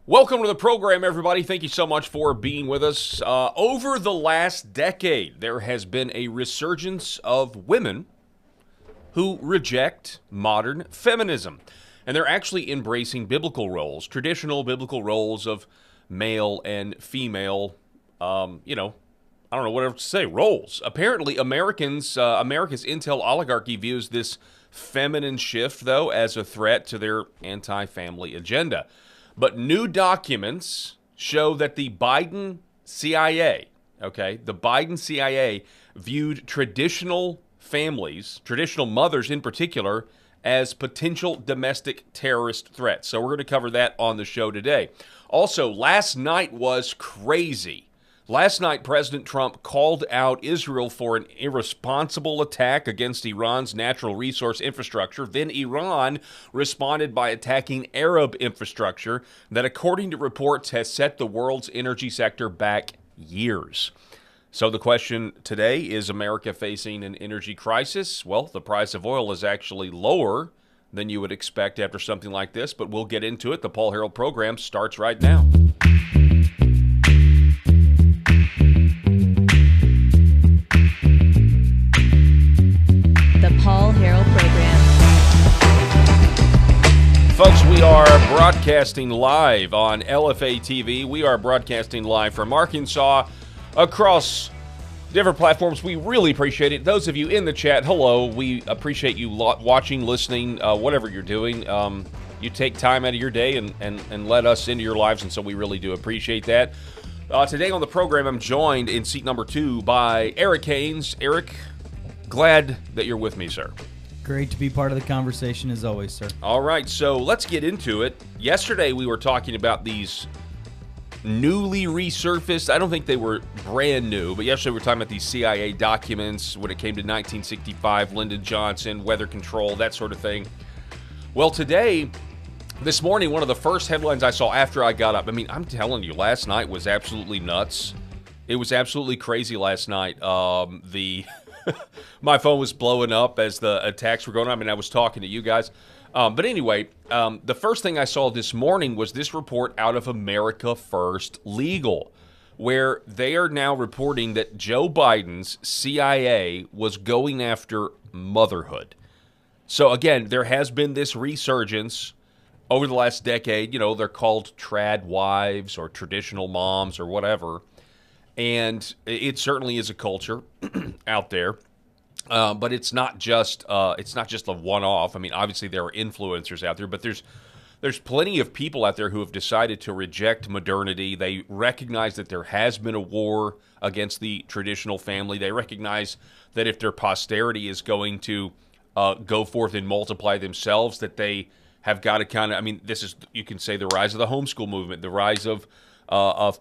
Welcome to the program, everybody. Thank you so much for being with us. Over the last decade, there has been a resurgence of women who reject modern feminism. And they're actually embracing biblical roles, traditional biblical roles of male and female, I don't know what else to say, roles. Apparently, America's Intel Oligarchy views this feminine shift, though, as a threat to their anti-family agenda. But new documents show that the Biden CIA, viewed traditional families, traditional mothers in particular, as potential domestic terrorist threats. So we're going to cover that on the show today. Also, last night was crazy. Last night, President Trump called out Israel for an irresponsible attack against Iran's natural resource infrastructure. Then Iran responded by attacking Arab infrastructure that, according to reports, has set the world's energy sector back years. So the question today, is America facing an energy crisis? Well, the price of oil is actually lower than you would expect after something like this, but we'll get into it. The Paul Harrell program starts right now. Paul Harrell program. Folks, we are broadcasting live on LFA TV. We are broadcasting live from Arkansas across different platforms. We really appreciate it. Those of you in the chat, hello. We appreciate you watching, listening, whatever you're doing. You take time out of your day and let us into your lives, and so we really do appreciate that. Today on the program, I'm joined in seat number 2 by Eric Haynes. Eric, glad that you're with me, sir. Great to be part of the conversation as always, sir. All right, so let's get into it. Yesterday we were talking about these newly resurfaced, I don't think they were brand new, but yesterday we were talking about these CIA documents when it came to 1965, Lyndon Johnson, weather control, that sort of thing. Well, this morning, one of the first headlines I saw after I got up, I'm telling you, last night was absolutely nuts. It was absolutely crazy last night. My phone was blowing up as the attacks were going on. I was talking to you guys. But anyway, the first thing I saw this morning was this report out of America First Legal, where they are now reporting that Joe Biden's CIA was going after motherhood. So again, there has been this resurgence over the last decade. They're called trad wives or traditional moms or whatever. And it certainly is a culture out there, but it's not just a one-off. Obviously there are influencers out there, but there's plenty of people out there who have decided to reject modernity. They recognize that there has been a war against the traditional family. They recognize that if their posterity is going to go forth and multiply themselves, that they have got to this is, you can say, the rise of the homeschool movement, the rise of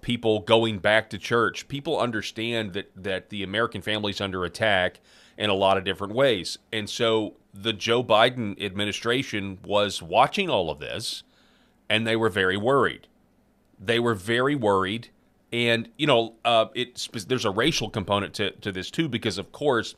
people going back to church. People understand that the American family is under attack in a lot of different ways. And so the Joe Biden administration was watching all of this, and they were very worried. And, there's a racial component to this, too, because, of course,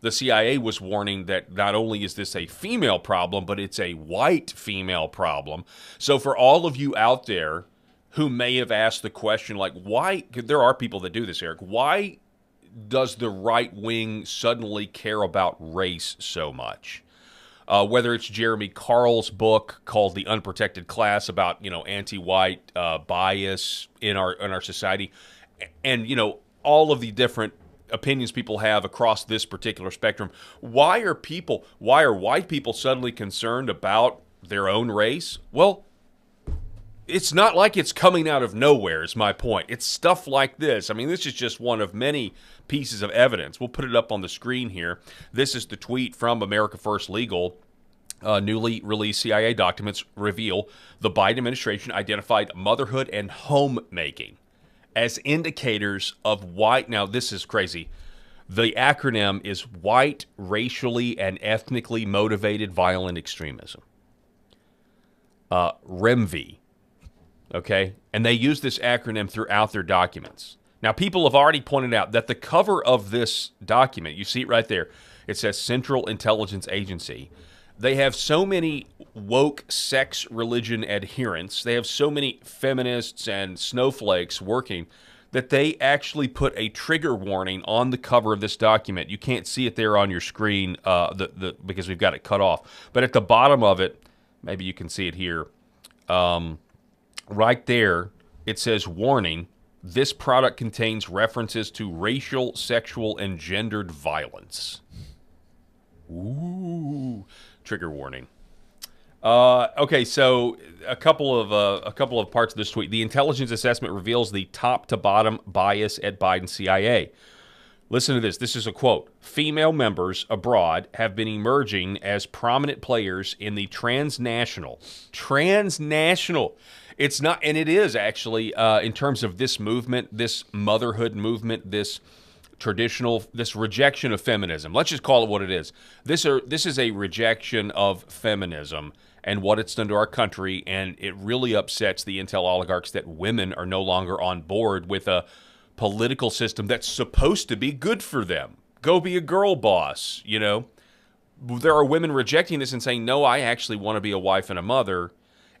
the CIA was warning that not only is this a female problem, but it's a white female problem. So for all of you out there who may have asked the question, like, why, there are people that do this, Eric, why does the right wing suddenly care about race so much? Whether it's Jeremy Carl's book called The Unprotected Class about, anti-white bias in our society, and, all of the different opinions people have across this particular spectrum. Why are white people suddenly concerned about their own race? Well, it's not like it's coming out of nowhere, is my point. It's stuff like this. This is just one of many pieces of evidence. We'll put it up on the screen here. This is the tweet from America First Legal. Newly released CIA documents reveal the Biden administration identified motherhood and homemaking as indicators of white. Now, this is crazy. The acronym is White, Racially, and Ethnically Motivated Violent Extremism. REMV. Okay? And they use this acronym throughout their documents. Now, people have already pointed out that the cover of this document, you see it right there, it says Central Intelligence Agency. They have so many woke sex religion adherents. They have so many feminists and snowflakes working that they actually put a trigger warning on the cover of this document. You can't see it there on your screen because we've got it cut off. But at the bottom of it, maybe you can see it here, right there, it says, warning, this product contains references to racial, sexual, and gendered violence. Ooh, trigger warning. Okay, so a couple of parts of this tweet. The intelligence assessment reveals the top-to-bottom bias at Biden's CIA. Listen to this. This is a quote. Female members abroad have been emerging as prominent players in the transnational. It's not, and it is actually, in terms of this movement, this motherhood movement, this rejection of feminism. Let's just call it what it is. This is a rejection of feminism and what it's done to our country, and it really upsets the Intel oligarchs that women are no longer on board with a political system that's supposed to be good for them. Go be a girl boss, you know. There are women rejecting this and saying, no, I actually want to be a wife and a mother.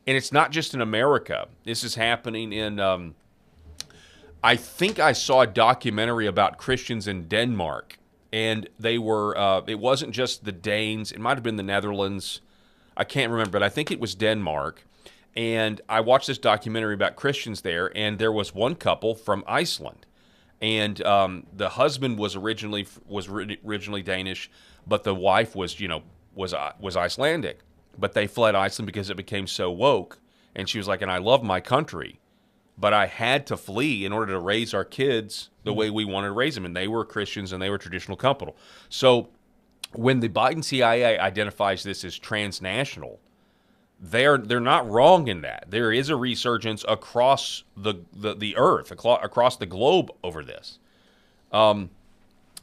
And it's not just in America. This is happening in, I think I saw a documentary about Christians in Denmark. And they were, it wasn't just the Danes. It might have been the Netherlands. I can't remember, but I think it was Denmark. And I watched this documentary about Christians there, and there was one couple from Iceland. And the husband was originally Danish, but the wife was Icelandic. But they fled Iceland because it became so woke. And she was like, and I love my country, but I had to flee in order to raise our kids the way we wanted to raise them. And they were Christians and they were traditional couple. So when the Biden CIA identifies this as transnational, they're not wrong in that. There is a resurgence across the earth, across the globe over this.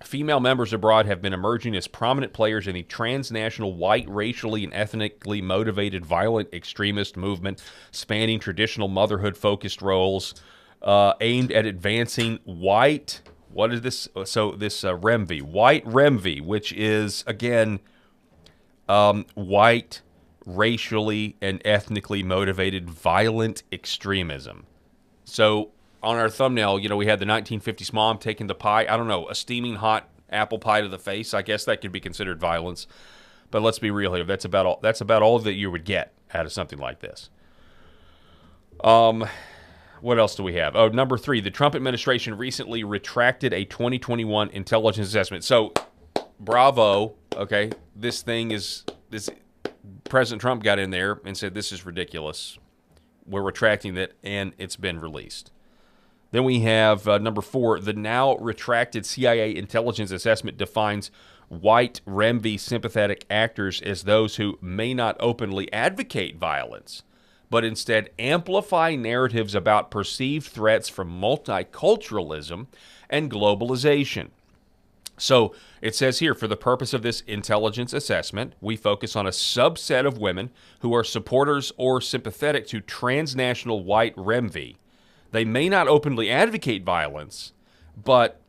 Female members abroad have been emerging as prominent players in the transnational, white, racially, and ethnically motivated violent extremist movement spanning traditional motherhood-focused roles aimed at advancing white, what is this? So this REMV, white REMV, which is, again, white, racially, and ethnically motivated violent extremism. So on our thumbnail, we had the 1950s mom taking the pie, I don't know, a steaming hot apple pie to the face. I guess that could be considered violence. But let's be real here. That's about all that you would get out of something like this. What else do we have? Oh, number 3, the Trump administration recently retracted a 2021 intelligence assessment. So, bravo. Okay, this President Trump got in there and said, this is ridiculous. We're retracting it, and it's been released. Then we have number 4, the now retracted CIA intelligence assessment defines white REMV sympathetic actors as those who may not openly advocate violence, but instead amplify narratives about perceived threats from multiculturalism and globalization. So it says here, for the purpose of this intelligence assessment, we focus on a subset of women who are supporters or sympathetic to transnational white REMV. They may not openly advocate violence, but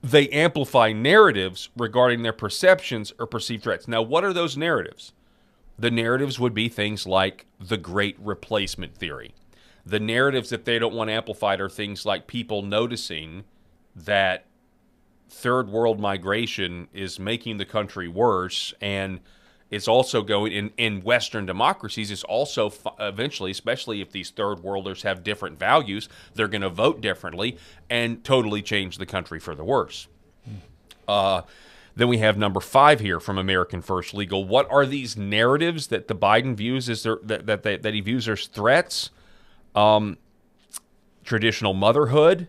they amplify narratives regarding their perceptions or perceived threats. Now, what are those narratives? The narratives would be things like the Great Replacement theory. The narratives that they don't want amplified are things like people noticing that third world migration is making the country worse, and it's also going in Western democracies. It's also eventually, especially if these third worlders have different values, they're going to vote differently and totally change the country for the worse. Then we have number 5 here from American First Legal. What are these narratives that the Biden views as that he views as threats? Traditional motherhood.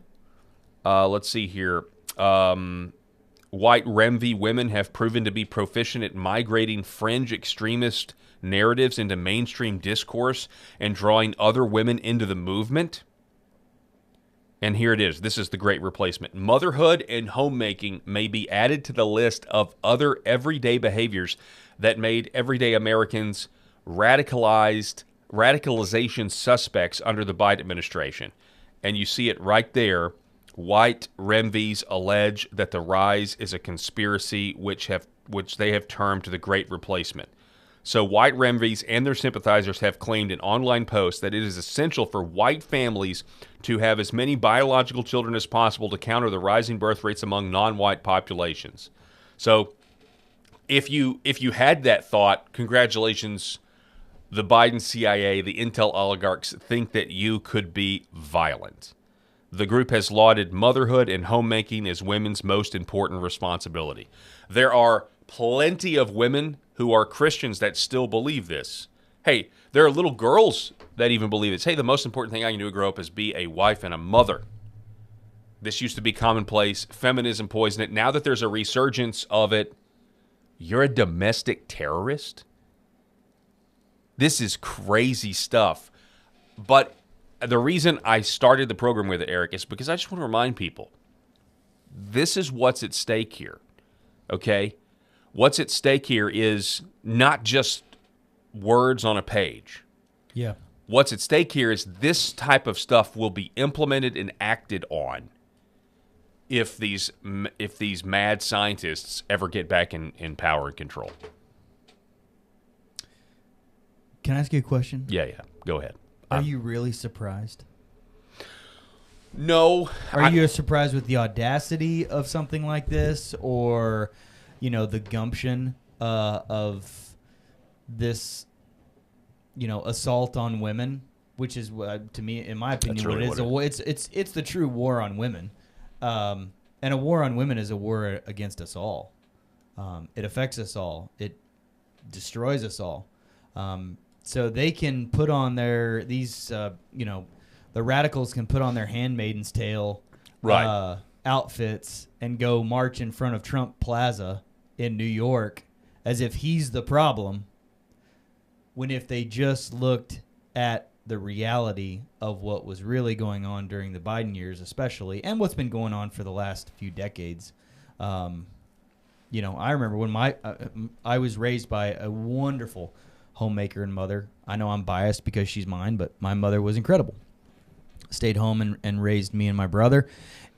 Let's see here. White REMV women have proven to be proficient at migrating fringe extremist narratives into mainstream discourse and drawing other women into the movement. And here it is. This is the Great Replacement. Motherhood and homemaking may be added to the list of other everyday behaviors that made everyday Americans radicalization suspects under the Biden administration. And you see it right there. White REMVs allege that the rise is a conspiracy which they have termed the Great Replacement. So white remvies and their sympathizers have claimed in online posts that it is essential for white families to have as many biological children as possible to counter the rising birth rates among non-white populations. So if you had that thought, congratulations, the Biden CIA, the Intel oligarchs think that you could be violent. The group has lauded motherhood and homemaking as women's most important responsibility. There are plenty of women who are Christians that still believe this. Hey, there are little girls that even believe this. Hey, the most important thing I can do to grow up is be a wife and a mother. This used to be commonplace. Feminism poisoned it. Now that there's a resurgence of it, you're a domestic terrorist? This is crazy stuff. But the reason I started the program with it, Eric, is because I just want to remind people, this is what's at stake here, okay? What's at stake here is not just words on a page. Yeah. What's at stake here is this type of stuff will be implemented and acted on if these mad scientists ever get back in power and control. Can I ask you a question? Yeah. Go ahead. Are you really surprised? No. Are you surprised with the audacity of something like this, or, the gumption of this, assault on women, which is, to me, in my opinion, really what it is. It's the true war on women, and a war on women is a war against us all. It affects us all. It destroys us all. So they can put on the radicals can put on their Handmaid's Tale outfits and go march in front of Trump Plaza in New York as if he's the problem, when if they just looked at the reality of what was really going on during the Biden years especially, and what's been going on for the last few decades. I remember when I was raised by a wonderful homemaker and mother. I know I'm biased because she's mine, but my mother was incredible. Stayed home and raised me and my brother,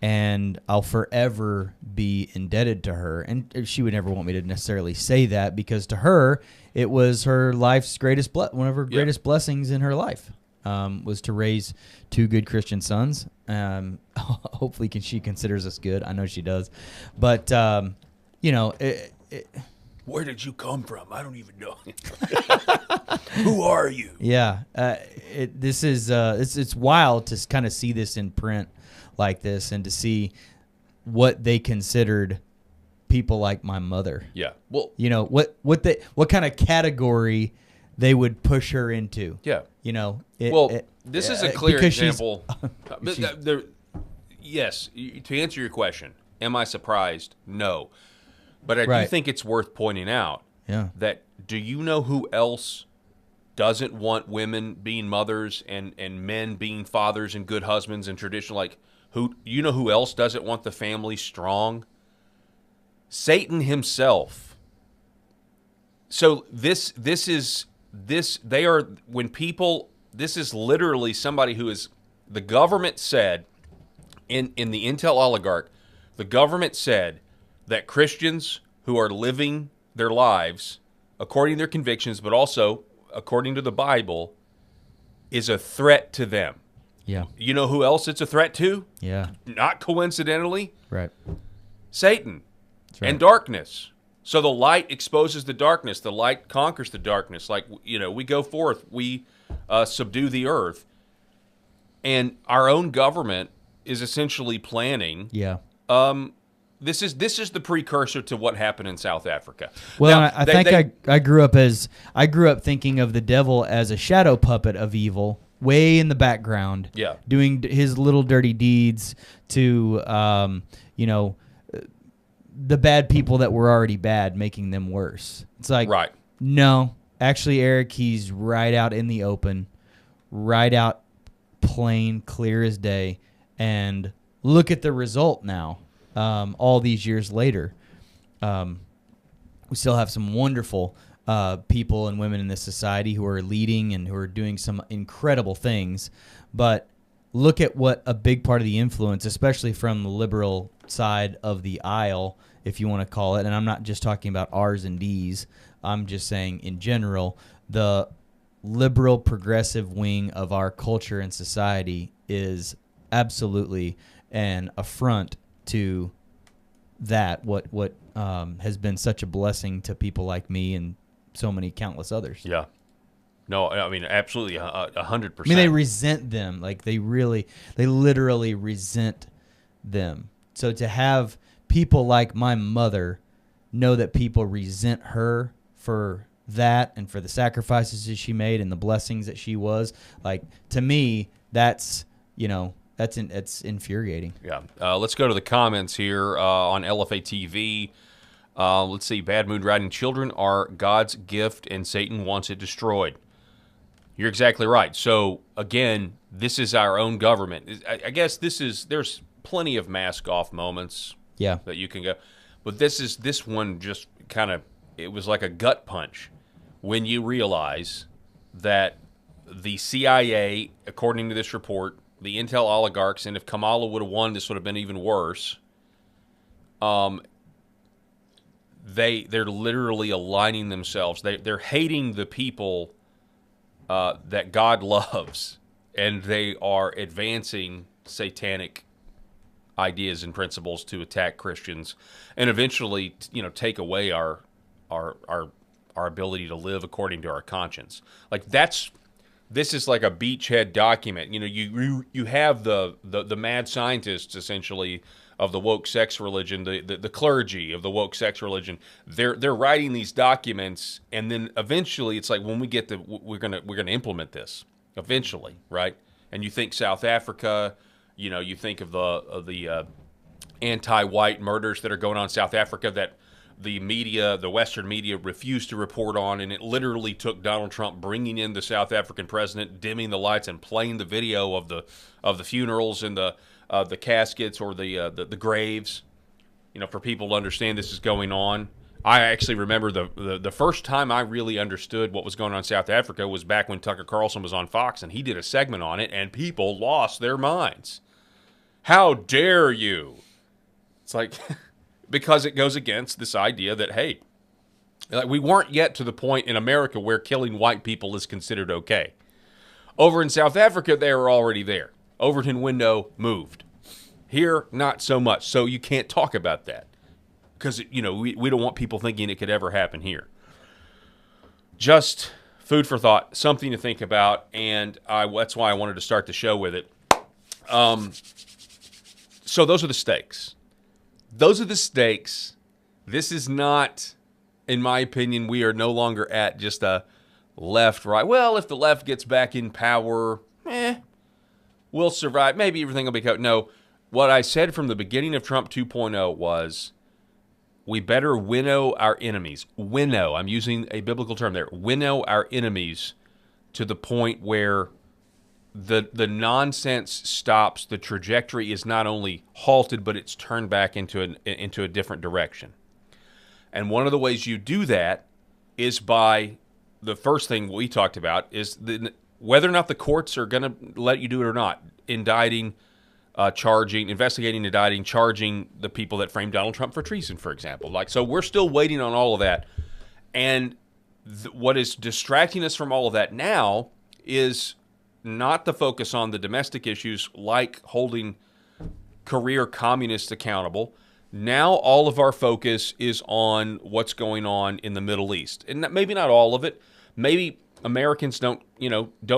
and I'll forever be indebted to her. And she would never want me to necessarily say that, because to her, it was her life's one of her greatest blessings in her life, was to raise two good Christian sons. Hopefully she considers us good. I know she does. But, where did you come from? I don't even know. Who are you? Yeah, it's wild to kind of see this in print like this, and to see what they considered people like my mother. Yeah. Well, what kind of category they would push her into. Yeah. This is a clear example. Yes, to answer your question, am I surprised? No. But I do think it's worth pointing out that, do you know who else doesn't want women being mothers and men being fathers and good husbands and traditional, who else doesn't want the family strong? Satan himself. So this is literally somebody who is, the government said, in the Intel Oligarch, the government said that Christians who are living their lives according to their convictions, but also according to the Bible, is a threat to them. Yeah. You know who else it's a threat to? Yeah. Not coincidentally? Right. Satan. That's right. And darkness. So the light exposes the darkness. The light conquers the darkness. We go forth. We subdue the earth. And our own government is essentially planning. Yeah. This is the precursor to what happened in South Africa. Well, now, I grew up thinking of the devil as a shadow puppet of evil, way in the background, doing his little dirty deeds to, the bad people that were already bad, making them worse. It's like, no, actually, Eric, he's right out in the open, right out plain, clear as day, and look at the result now. All these years later, we still have some wonderful people and women in this society who are leading and who are doing some incredible things. But look at what a big part of the influence, especially from the liberal side of the aisle, if you want to call it, and I'm not just talking about R's and D's, I'm just saying in general, the liberal progressive wing of our culture and society is absolutely an affront to that, what has been such a blessing to people like me and so many countless others. Yeah. No, I mean, absolutely, 100%. I mean, they resent them. Like, they literally resent them. So to have people like my mother know that people resent her for that and for the sacrifices that she made and the blessings that she was, like, to me, that's, it's infuriating. Yeah. Let's go to the comments here on LFA TV. Let's see. Bad mood riding children are God's gift, and Satan wants it destroyed. You're exactly right. So, again, this is our own government. I guess there's plenty of mask-off moments that you can go. But this one just kind of, it was like a gut punch when you realize that the CIA, according to this report, the Intel oligarchs, and if Kamala would have won, this would have been even worse. They're literally aligning themselves. They're hating the people that God loves, and they are advancing satanic ideas and principles to attack Christians, and eventually, take away our ability to live according to our conscience. Like this is like a beachhead document. You have the mad scientists essentially of the woke sex religion, the clergy of the woke sex religion. They're writing these documents, and then eventually it's like, when we get we're gonna implement this eventually, right? And you think South Africa, you think of the anti-white murders that are going on in South Africa that the media, the Western media, refused to report on, and it literally took Donald Trump bringing in the South African president, dimming the lights, and playing the video of the funerals and the caskets or the graves, for people to understand this is going on. I actually remember the first time I really understood what was going on in South Africa was back when Tucker Carlson was on Fox, and he did a segment on it, and people lost their minds. How dare you? It's like, because it goes against this idea that, hey, like, we weren't yet to the point in America where killing white people is considered okay. Over in South Africa, they were already there. Overton window moved. Here, not so much. So you can't talk about that because, we don't want people thinking it could ever happen here. Just food for thought, something to think about, and that's why I wanted to start the show with it. So those are the stakes. Those are the stakes. This is not, in my opinion, we are no longer at just a left-right. Well, if the left gets back in power, we'll survive. Maybe everything will be covered. No, what I said from the beginning of Trump 2.0 was we better winnow our enemies. Winnow, I'm using a biblical term there. Winnow our enemies to the point where the nonsense stops. The trajectory is not only halted, but it's turned back into a different direction. And one of the ways you do that is by the first thing we talked about is whether or not the courts are going to let you do it or not. Investigating, indicting, charging the people that framed Donald Trump for treason, for example. So we're still waiting on all of that. And what is distracting us from all of that now is not the focus on the domestic issues like holding career communists accountable. Now all of our focus is on what's going on in the Middle East. And maybe not all of it. Maybe Americans don't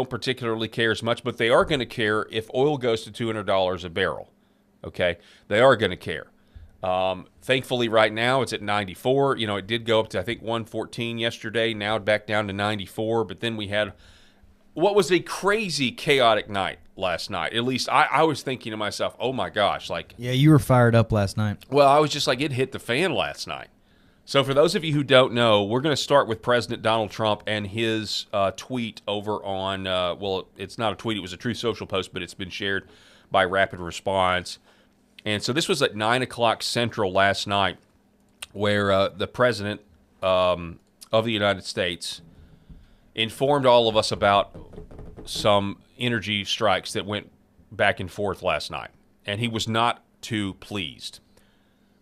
particularly care as much, but they are going to care if oil goes to $200 a barrel. Okay? They are going to care. Thankfully, right now, it's at 94. It did go up to, I think, 114 yesterday. Now back down to 94. But then we had what was a crazy, chaotic night last night. At least I was thinking to myself, oh, my gosh. Yeah, you were fired up last night. Well, I was just like, it hit the fan last night. So for those of you who don't know, we're going to start with President Donald Trump and his tweet over on, well, it's not a tweet, it was a Truth Social post, but it's been shared by Rapid Response. And so this was at 9 o'clock Central last night, where the President of the United States informed all of us about some energy strikes that went back and forth last night. And he was not too pleased.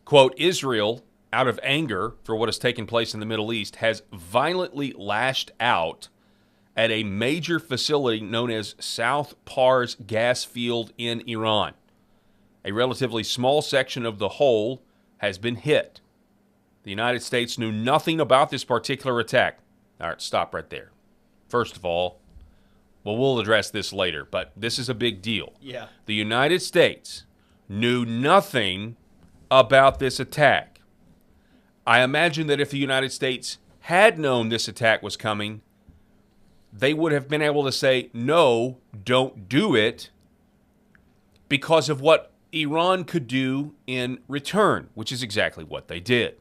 Quote, Israel out of anger for what has taken place in the Middle East, has violently lashed out at a major facility known as South Pars gas field in Iran. A relatively small section of the whole has been hit. The United States knew nothing about this particular attack. All right, stop right there. First of all, well, we'll address this later, but this is a big deal. Yeah. The United States knew nothing about this attack. I imagine that if the United States had known this attack was coming, they would have been able to say, no, don't do it, because of what Iran could do in return, which is exactly what they did.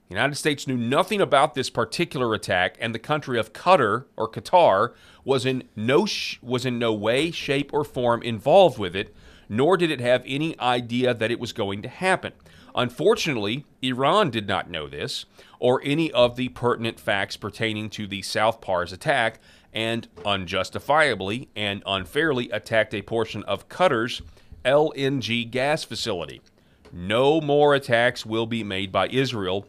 The United States knew nothing about this particular attack, and the country of Qatar was in no way, shape, or form involved with it, nor did it have any idea that it was going to happen. Unfortunately, Iran did not know this, or any of the pertinent facts pertaining to the South Pars attack, and unjustifiably and unfairly attacked a portion of Qatar's LNG gas facility. No more attacks will be made by Israel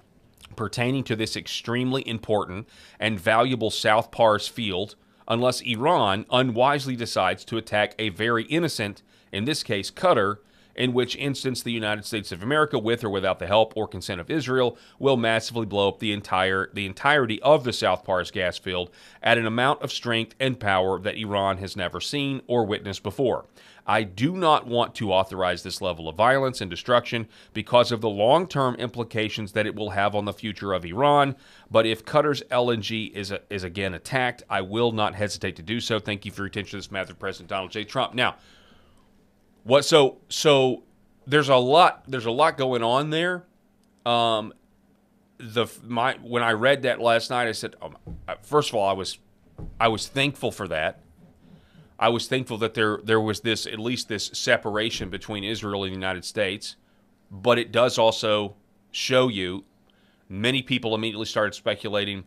pertaining to this extremely important and valuable South Pars field unless Iran unwisely decides to attack a very innocent, in this case Qatar, in which instance the United States of America, with or without the help or consent of Israel, will massively blow up the entirety of the South Pars gas field at an amount of strength and power that Iran has never seen or witnessed before. I do not want to authorize this level of violence and destruction because of the long-term implications that it will have on the future of Iran, but if Qatar's LNG is again attacked, I will not hesitate to do so. Thank you for your attention to this matter, President Donald J. Trump. Now, So there's a lot going on there. When I read that last night, I said, first of all, I was thankful for that. I was thankful that there was at least this separation between Israel and the United States. But it does also show you, many people immediately started speculating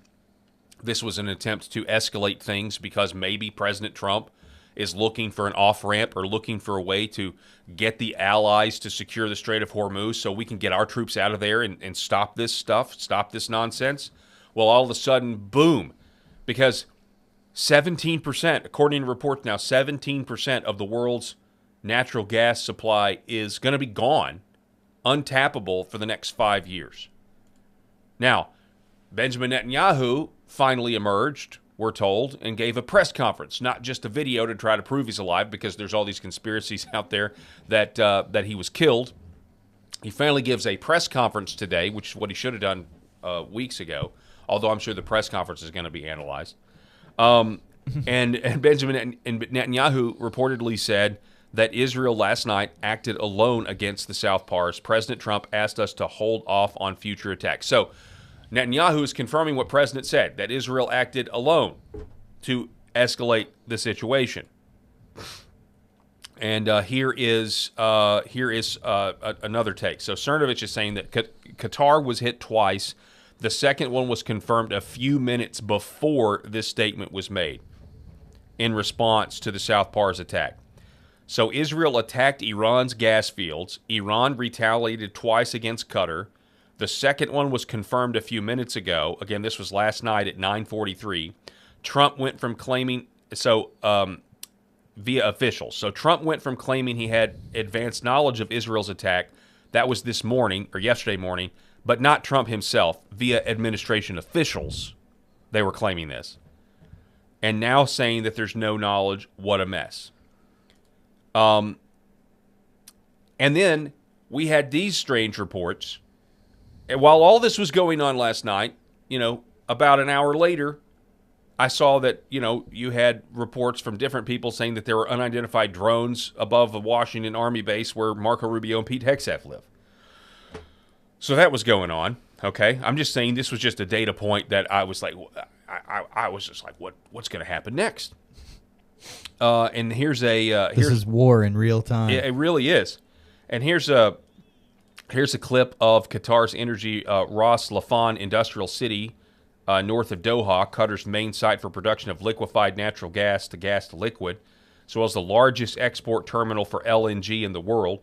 this was an attempt to escalate things because maybe President Trump is looking for an off-ramp or looking for a way to get the allies to secure the Strait of Hormuz so we can get our troops out of there and stop this stuff, stop this nonsense. Well, all of a sudden, boom, because 17%, according to reports now, 17% of the world's natural gas supply is going to be gone, untappable for the next 5 years. Now, Benjamin Netanyahu finally emerged, we're told, and gave a press conference, not just a video to try to prove he's alive, because there's all these conspiracies out there that he was killed. He finally gives a press conference today, which is what he should have done weeks ago, although I'm sure the press conference is going to be analyzed. And Benjamin Netanyahu reportedly said that Israel last night acted alone against the South Pars. President Trump asked us to hold off on future attacks. So Netanyahu is confirming what President said, that Israel acted alone to escalate the situation. And here is another take. So Cernovich is saying that Qatar was hit twice. The second one was confirmed a few minutes before this statement was made in response to the South Pars attack. So Israel attacked Iran's gas fields. Iran retaliated twice against Qatar. The second one was confirmed a few minutes ago. Again, this was last night at 9:43. Trump went from claiming, via officials. So Trump went from claiming he had advanced knowledge of Israel's attack. That was this morning, or yesterday morning, but not Trump himself. Via administration officials, they were claiming this. And now saying that there's no knowledge. What a mess. And then we had these strange reports. And while all this was going on last night, about an hour later, I saw that, you had reports from different people saying that there were unidentified drones above the Washington Army base where Marco Rubio and Pete Hegseth live. So that was going on, okay? I'm just saying this was just a data point that I was like, I was just like, what's going to happen next? And this is war in real time. It really is. And here's a clip of Qatar's energy Ras Laffan industrial city north of Doha, Qatar's main site for production of liquefied natural gas to liquid, as well as the largest export terminal for LNG in the world.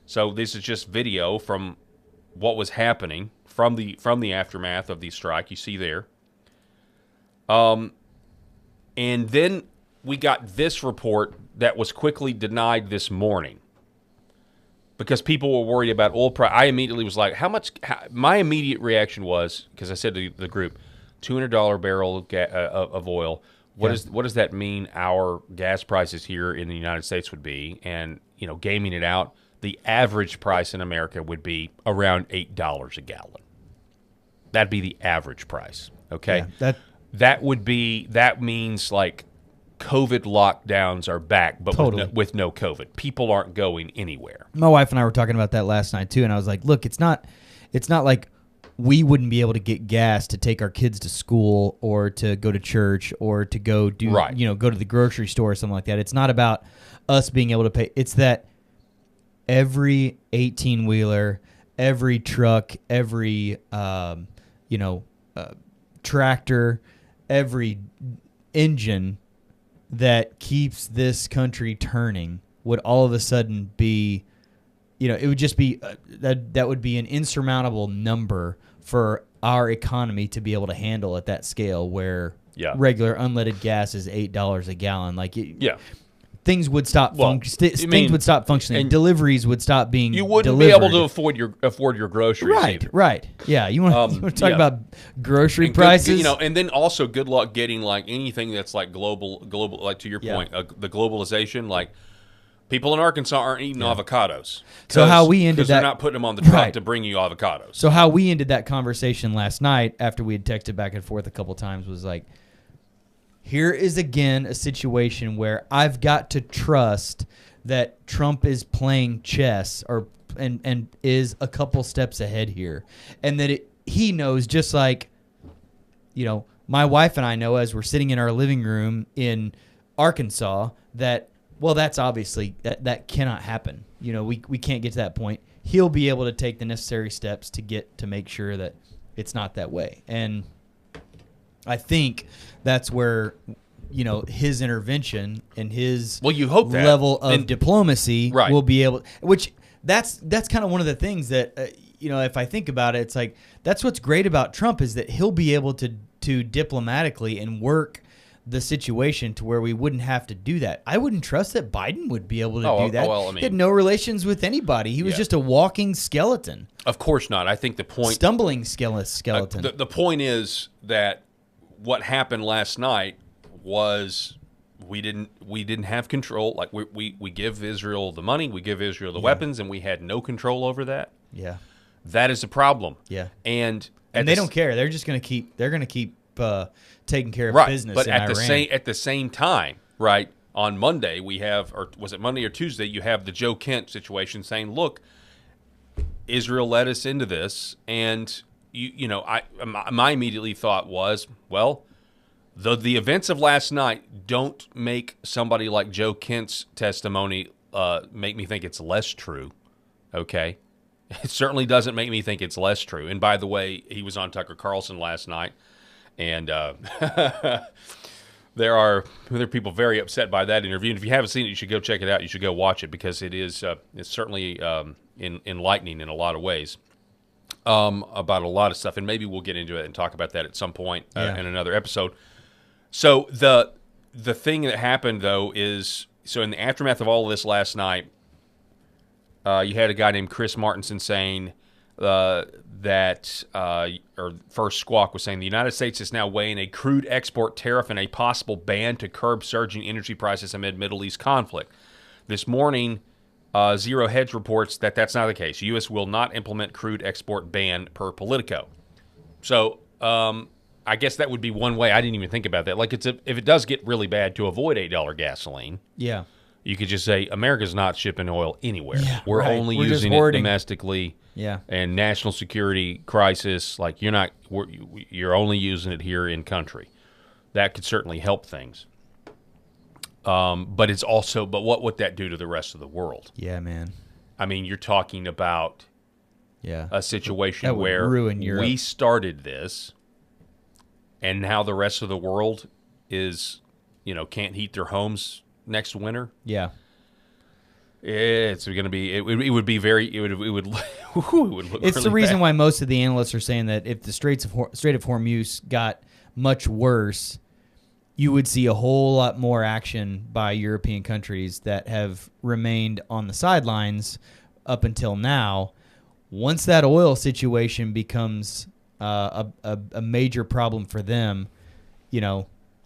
So this is just video from what was happening from the aftermath of the strike. You see there. And then we got this report that was quickly denied this morning because people were worried about oil price. I immediately was like, my immediate reaction was, because I said to the group, $200 barrel of oil. What does that mean our gas prices here in the United States would be? And, gaming it out, the average price in America would be around $8 a gallon. That'd be the average price, okay? Yeah, that means like COVID lockdowns are back, but Totally. with no COVID. People aren't going anywhere. My wife and I were talking about that last night too, and I was like, look, it's not like we wouldn't be able to get gas to take our kids to school or to go to church or to go do, Right. Go to the grocery store or something like that. It's not about us being able to pay. It's that every 18-wheeler, every truck, every, tractor, every engine that keeps this country turning would all of a sudden be, it would just be that would be an insurmountable number for our economy to be able to handle at that scale where regular unleaded gas is $8 a gallon. Like, things would stop. Things would stop functioning. Deliveries would stop being. You wouldn't delivered. be able to afford your groceries. Right, either. right. Yeah, you want to talk about grocery And prices? and then also good luck getting like anything that's like global. Like to your point, the globalization. Like people in Arkansas aren't eating avocados. So how we ended that? They're not putting them on the truck to bring you avocados. So how we ended that conversation last night after we had texted back and forth a couple times was like, here is again a situation where I've got to trust that Trump is playing chess and is a couple steps ahead here, and that he knows, just like my wife and I know as we're sitting in our living room in Arkansas, that that's obviously that cannot happen. We can't get to that point. He'll be able to take the necessary steps to make sure that it's not that way. And I think that's where, his intervention and his you hope that. level of diplomacy will be able, which that's kind of one of the things that, if I think about it, it's like, that's what's great about Trump is that he'll be able to diplomatically and work the situation to where we wouldn't have to do that. I wouldn't trust that Biden would be able to do that. Well, he had no relations with anybody. He was just a walking skeleton. Of course not. I think the point... Stumbling skeleton. The point is that what happened last night was we didn't have control. Like we give Israel the money, we give Israel the weapons, and we had no control over that. Yeah. That is a problem. Yeah. And they don't care. They're just going to keep taking care of business but in at Iran. at the same time, right, on Monday we have, or was it Monday or Tuesday, you have the Joe Kent situation saying, look, Israel led us into this, and my immediately thought was, well, the events of last night don't make somebody like Joe Kent's testimony make me think it's less true. Okay, it certainly doesn't make me think it's less true. And by the way, he was on Tucker Carlson last night. And there are people very upset by that interview. And if you haven't seen it, you should go check it out. You should go watch it because it's certainly enlightening in a lot of ways about a lot of stuff. And maybe we'll get into it and talk about that at some point in another episode. So the thing that happened, though, is in the aftermath of all of this last night, you had a guy named Chris Martenson saying First Squawk was saying the United States is now weighing a crude export tariff and a possible ban to curb surging energy prices amid Middle East conflict. This morning, Zero Hedge reports that that's not the case. U.S. will not implement crude export ban per Politico. So I guess that would be one way. I didn't even think about that. Like if it does get really bad, to avoid $8 gasoline, you could just say America's not shipping oil anywhere. Yeah, we're only using it domestically. Yeah, and national security crisis, like you're only using it here in country. That could certainly help things. But what would that do to the rest of the world? Yeah, man. I mean, you're talking about a situation where ruin Europe. We started this, and now the rest of the world is, can't heat their homes next winter. Yeah. It's going to be. It would be very. It would. It would look. It's really the reason bad. why most of the analysts are saying that if the Strait of Hormuz got much worse, you would see a whole lot more action by European countries that have remained on the sidelines up until now. Once that oil situation becomes a major problem for them,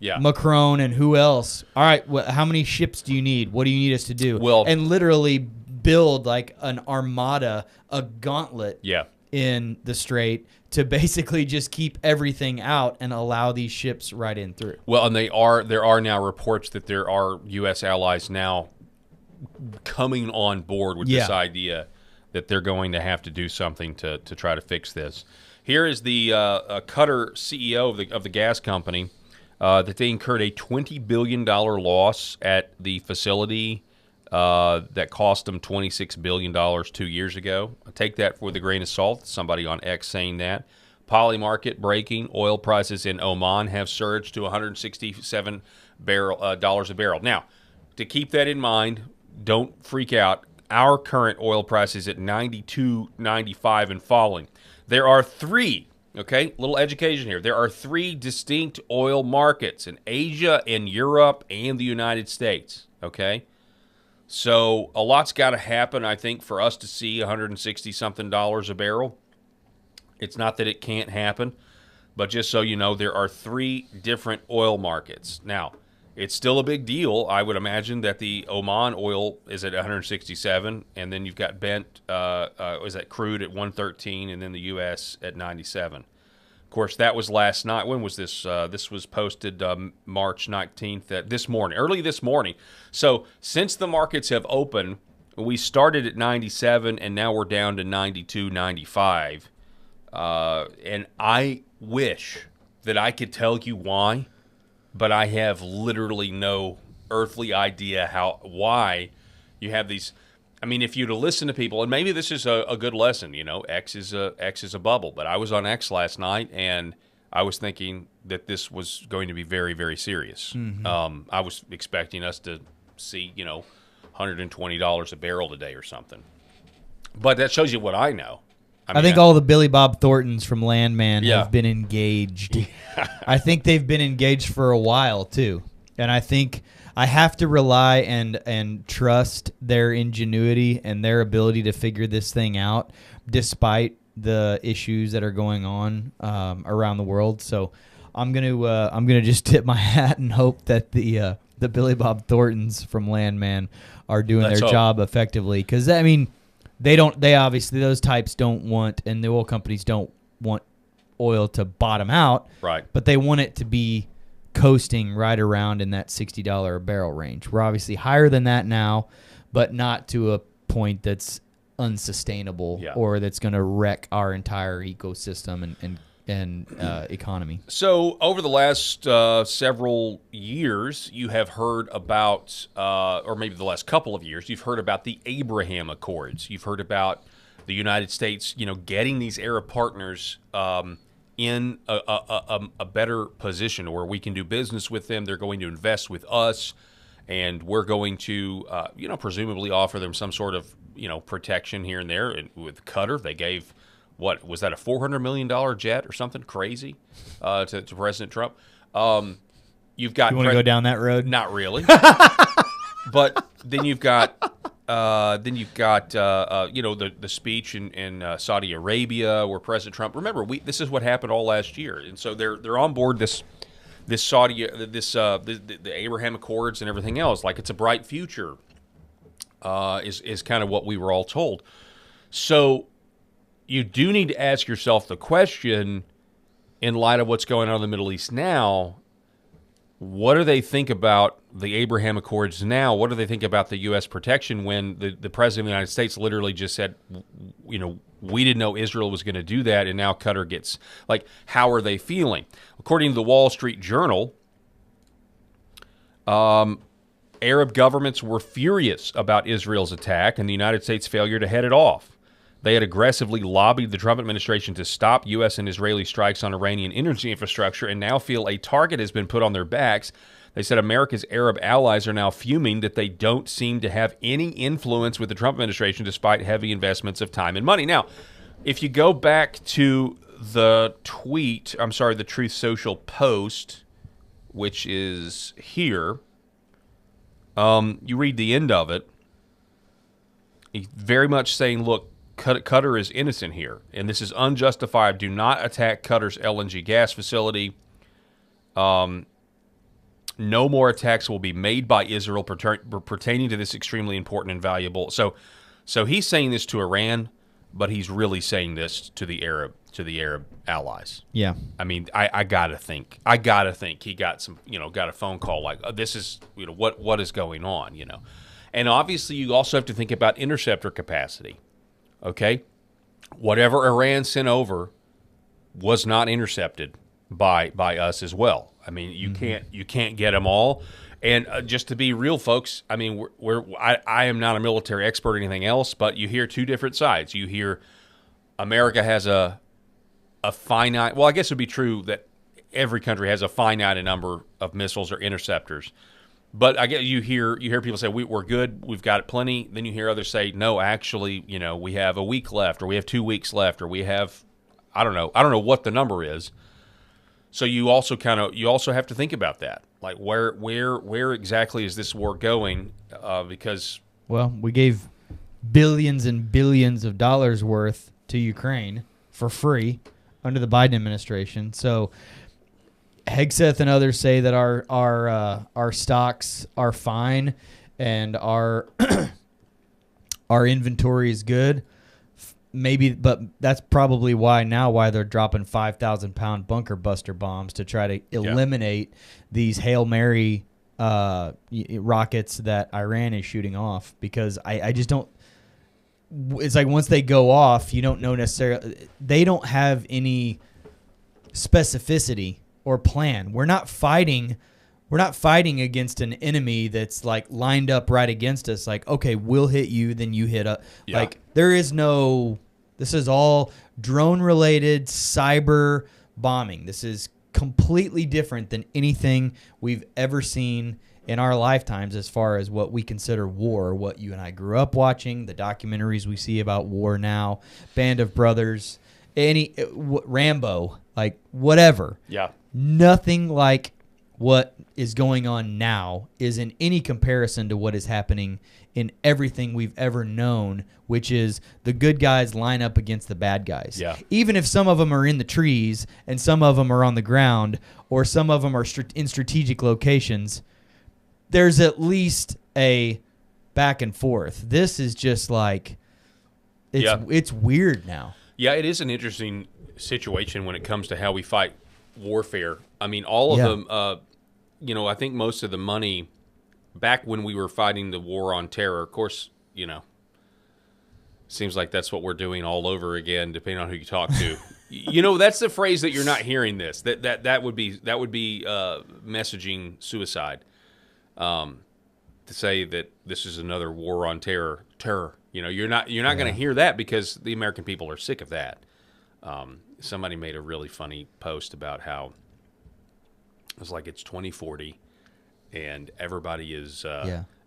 Yeah. Macron and who else? All right, how many ships do you need? What do you need us to do? Well, and literally build like an armada, a gauntlet Yeah. in the Strait to basically just keep everything out and allow these ships right in through. Well, and there are now reports that there are U.S. allies now coming on board with this idea that they're going to have to do something to try to fix this. Here is the Qatar CEO of the gas company. That they incurred a $20 billion loss at the facility that cost them $26 billion 2 years ago. I take that with a grain of salt. Somebody on X saying that. Polymarket breaking. Oil prices in Oman have surged to $167 dollars a barrel. Now, to keep that in mind, don't freak out. Our current oil price is at $92.95 and falling. There are three. Okay, little education here. There are three distinct oil markets in Asia, in Europe, and the United States. Okay, so a lot's got to happen, I think, for us to see $160-something a barrel. It's not that it can't happen, but just so you know, there are three different oil markets. Now, it's still a big deal. I would imagine that the Oman oil is at 167, and then you've got Brent, is that crude at 113, and then the U.S. at 97. Of course, that was last night. When was this? This was posted March 19th, early this morning. So since the markets have opened, we started at 97, and now we're down to 92, 95. And I wish that I could tell you why, but I have literally no earthly idea why you have these. I mean, if you'd listen to people, and maybe this is a good lesson, X is a bubble. But I was on X last night, and I was thinking that this was going to be very, very serious. Mm-hmm. I was expecting us to see, $120 a barrel today or something. But that shows you what I know. I think all the Billy Bob Thorntons from Landman have been engaged. I think they've been engaged for a while, too. And I think I have to rely and trust their ingenuity and their ability to figure this thing out, despite the issues that are going on around the world. So I'm gonna just tip my hat and hope that the Billy Bob Thorntons from Landman are doing their job effectively. Because they obviously, those types don't want, and the oil companies don't want oil to bottom out. Right. But they want it to be coasting right around in that $60 a barrel range. We're obviously higher than that now, but not to a point that's unsustainable or that's going to wreck our entire ecosystem and economy. So over the last several years, you have heard about, or maybe the last couple of years, you've heard about the Abraham Accords. You've heard about the United States, getting these Arab partners in a better position where we can do business with them. They're going to invest with us, and we're going to, presumably offer them some sort of, protection here and there. And with Qatar, they gave, what was that, a $400 million jet or something crazy to President Trump? You've got. You want to go down that road? Not really. But then you've got. The speech in Saudi Arabia where President Trump. Remember, this is what happened all last year, and so they're on board the Abraham Accords and everything else, like it's a bright future. Is kind of what we were all told. So you do need to ask yourself the question, in light of what's going on in the Middle East now. What do they think about the Abraham Accords now? What do they think about the U.S. protection when the President of the United States literally just said, we didn't know Israel was going to do that, and now Qatar gets, how are they feeling? According to the Wall Street Journal, Arab governments were furious about Israel's attack and the United States' failure to head it off. They had aggressively lobbied the Trump administration to stop U.S. and Israeli strikes on Iranian energy infrastructure and now feel a target has been put on their backs. They said America's Arab allies are now fuming that they don't seem to have any influence with the Trump administration despite heavy investments of time and money. Now, if you go back to the the Truth Social post, which is here, you read the end of it. He's very much saying, look, Qatar is innocent here, and this is unjustified. Do not attack Qatar's LNG gas facility. No more attacks will be made by Israel pertaining to this extremely important and valuable. So he's saying this to Iran, but he's really saying this to the Arab allies. Yeah. I mean, I gotta think he got got a phone call like, this is what is going on, and obviously you also have to think about interceptor capacity. Okay, whatever Iran sent over was not intercepted by us as well. I mean, you can't get them all. And just to be real, folks, I mean, I am not a military expert or anything else, but you hear two different sides. You hear America has a finite. Well, I guess it would be true that every country has a finite number of missiles or interceptors. But I guess you hear people say we're good, we've got plenty. Then you hear others say no, actually, we have a week left, or we have 2 weeks left, or we have I don't know what the number is. So you also have to think about that, like where exactly is this war going? Because we gave billions and billions of dollars worth to Ukraine for free under the Biden administration. So Hegseth and others say that our stocks are fine and our our inventory is good. Maybe, but that's probably why they're dropping 5,000-pound bunker buster bombs to try to eliminate these Hail Mary rockets that Iran is shooting off. Because I just don't. It's like once they go off, you don't know necessarily. They don't have any specificity or plan. We're not fighting against an enemy that's like lined up right against us. Like, okay, we'll hit you, then you hit us. Yeah. Like, there is no. This is all drone-related cyber bombing. This is completely different than anything we've ever seen in our lifetimes as far as what we consider war, what you and I grew up watching, the documentaries we see about war now, Band of Brothers, Rambo, like whatever. Yeah. Nothing like what is going on now is in any comparison to what is happening in everything we've ever known, which is the good guys line up against the bad guys. Yeah. Even if some of them are in the trees and some of them are on the ground or some of them are in strategic locations, there's at least a back and forth. This is just like, it's weird now. Yeah, it is an interesting situation when it comes to how we fight warfare. I mean, all of them, I think most of the money back when we were fighting the war on terror, of course, seems like that's what we're doing all over again, depending on who you talk to. That's the phrase that you're not hearing this. That would be messaging suicide. To say that this is another war on terror. You're not going to hear that because the American people are sick of that. Somebody made a really funny post about how it was like it's 2040 and everybody is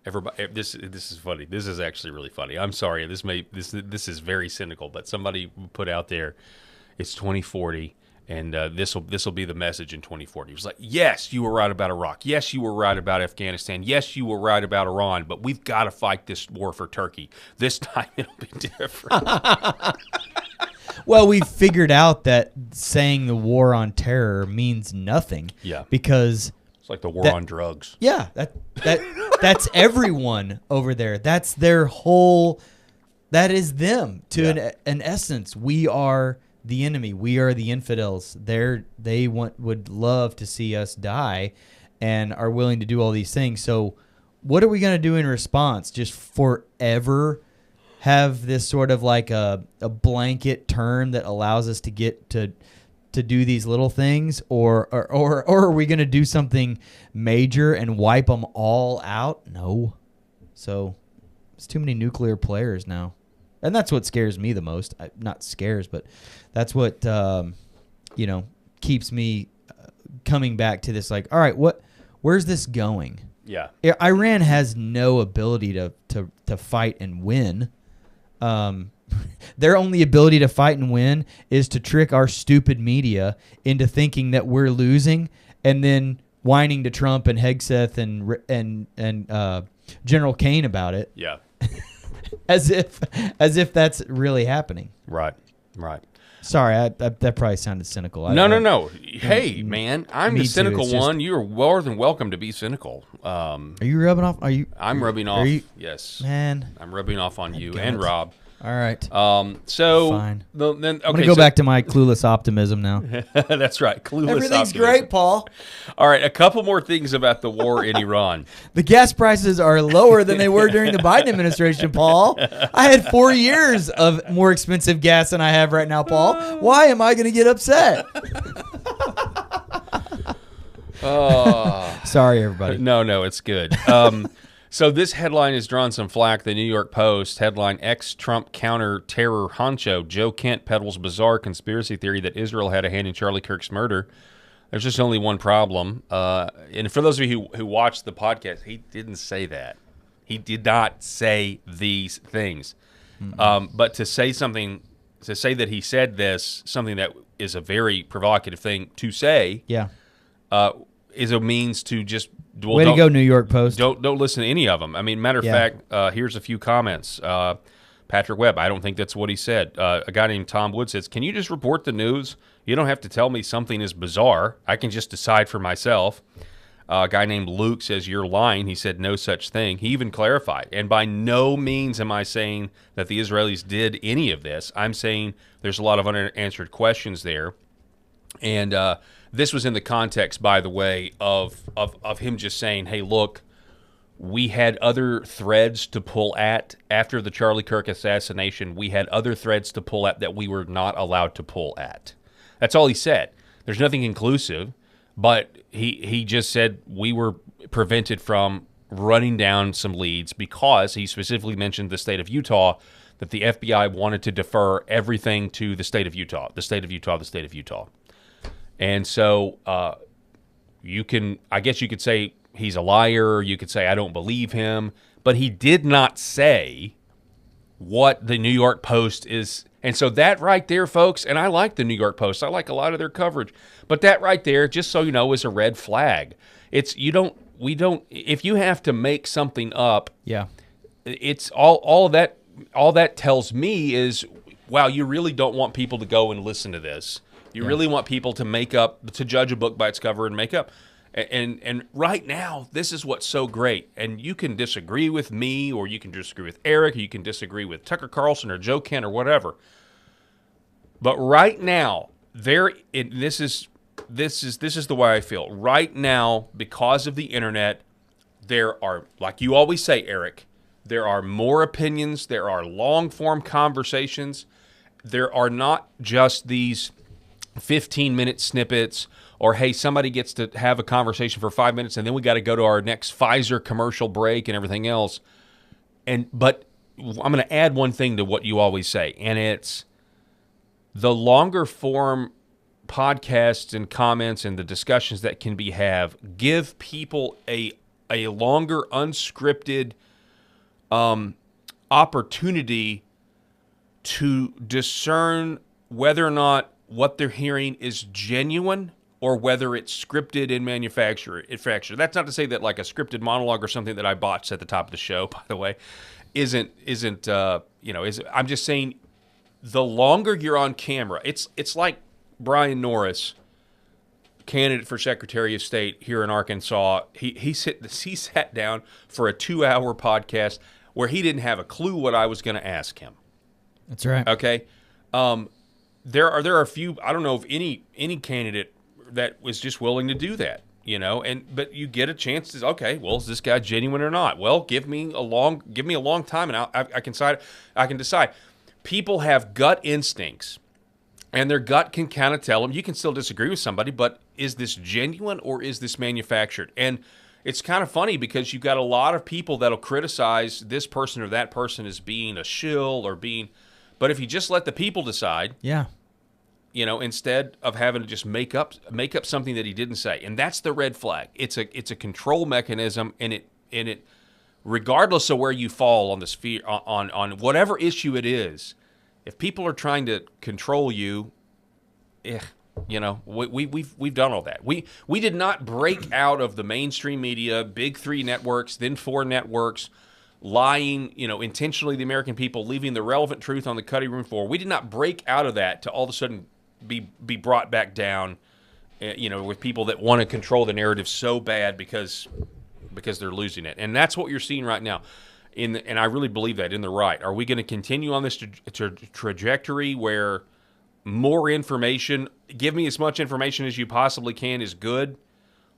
everybody. This is funny. This is actually really funny. I'm sorry. This is very cynical, but somebody put out there it's 2040 and this will be the message in 2040. It was like, yes, you were right about Iraq. Yes, you were right about Afghanistan. Yes, you were right about Iran. But we've got to fight this war for Turkey. This time it'll be different. Well, we figured out that saying the war on terror means nothing. Yeah. Because it's like the war on drugs. Yeah. That's everyone over there. That's their whole. That is them to an essence. We are the enemy. We are the infidels. They would love to see us die and are willing to do all these things. So what are we going to do in response? Just forever have this sort of like a blanket term that allows us to get to do these little things, or are we going to do something major and wipe them all out? No. So it's too many nuclear players now. And that's what scares me the most. Not scares, but that's what keeps me coming back to this. Like, all right, where's this going? Yeah. Iran has no ability to fight and win. Their only ability to fight and win is to trick our stupid media into thinking that we're losing, and then whining to Trump and Hegseth and General Kane about it. Yeah. as if that's really happening. Right. Sorry, that probably sounded cynical. No. Hey, man, I'm the cynical too. one. You're more than welcome to be cynical. Are you rubbing off? I'm rubbing off. Yes, man. I'm rubbing off on you God. and Rob. All right. So fine. Then okay, I'm gonna go back to my clueless optimism now. That's right. Clueless. Everything's optimism. great, Paul. All right, a couple more things about the war in Iran. The gas prices are lower than they were during the Biden administration, Paul. I had 4 years of more expensive gas than I have right now, Paul. Why am I going to get upset? Sorry, everybody. No, it's good. So this headline has drawn some flack. The New York Post headline: Ex-Trump counter-terror honcho Joe Kent peddles bizarre conspiracy theory that Israel had a hand in Charlie Kirk's murder. There's just only one problem. And for those of you who watched the podcast, he didn't say that. He did not say these things. But to say that he said this, something that is a very provocative thing to say, is a means to just way to go, New York Post. Don't listen to any of them. I mean, matter of fact, here's a few comments. Patrick Webb, I don't think that's what he said. A guy named Tom Wood says, "Can you just report the news? You don't have to tell me something is bizarre. I can just decide for myself." A guy named Luke says, "You're lying." He said, "No such thing." He even clarified. And by no means am I saying that the Israelis did any of this. I'm saying there's a lot of unanswered questions there. And this was in the context, by the way, of him just saying, hey, look, we had other threads to pull at after the Charlie Kirk assassination. We had other threads to pull at that we were not allowed to pull at. That's all he said. There's nothing conclusive, but he just said we were prevented from running down some leads because he specifically mentioned the state of Utah, that the FBI wanted to defer everything to the state of Utah, the state of Utah, the state of Utah. And so I guess you could say he's a liar. You could say I don't believe him. But he did not say what the New York Post is. And so that right there, folks, and I like the New York Post. I like a lot of their coverage. But that right there, just so you know, is a red flag. If you have to make something up, it's all that tells me is, wow, you really don't want people to go and listen to this. You really want people to judge a book by its cover and make up. And right now, this is what's so great. And you can disagree with me, or you can disagree with Eric, or you can disagree with Tucker Carlson or Joe Kent or whatever. But right now, this is the way I feel. Right now, because of the internet, there are, like you always say, Eric, there are more opinions. There are long-form conversations. There are not just these 15-minute snippets, or hey, somebody gets to have a conversation for 5 minutes and then we got to go to our next Pfizer commercial break and everything else. But I'm going to add one thing to what you always say, and it's the longer form podcasts and comments and the discussions that can be give people a longer unscripted opportunity to discern whether or not what they're hearing is genuine or whether it's scripted and manufactured. That's not to say that like a scripted monologue or something that I botched at the top of the show, by the way, isn't. I'm just saying, the longer you're on camera, it's like Brian Norris, candidate for Secretary of State here in Arkansas. He sat down for a 2-hour podcast where he didn't have a clue what I was going to ask him. That's right. Okay. There are a few. I don't know of any candidate that was just willing to do that, but you get a chance to, okay, well, is this guy genuine or not? Well, give me a long time, and I can decide. People have gut instincts, and their gut can kind of tell them. You can still disagree with somebody, but is this genuine or is this manufactured? And it's kind of funny because you've got a lot of people that'll criticize this person or that person as being a shill or being, but if you just let the people decide, Yeah. Instead of having to just make up something that he didn't say, and that's the red flag. It's a control mechanism, and it regardless of where you fall on the sphere on whatever issue it is, if people are trying to control you, we've done all that. We did not break out of the mainstream media, big 3 networks, then 4 networks, lying, intentionally the American people, leaving the relevant truth on the cutting room floor. We did not break out of that to all of a sudden be brought back down, with people that want to control the narrative so bad because they're losing it. And that's what you're seeing right now. And I really believe that in the right. Are we going to continue on this trajectory where more information, give me as much information as you possibly can is good,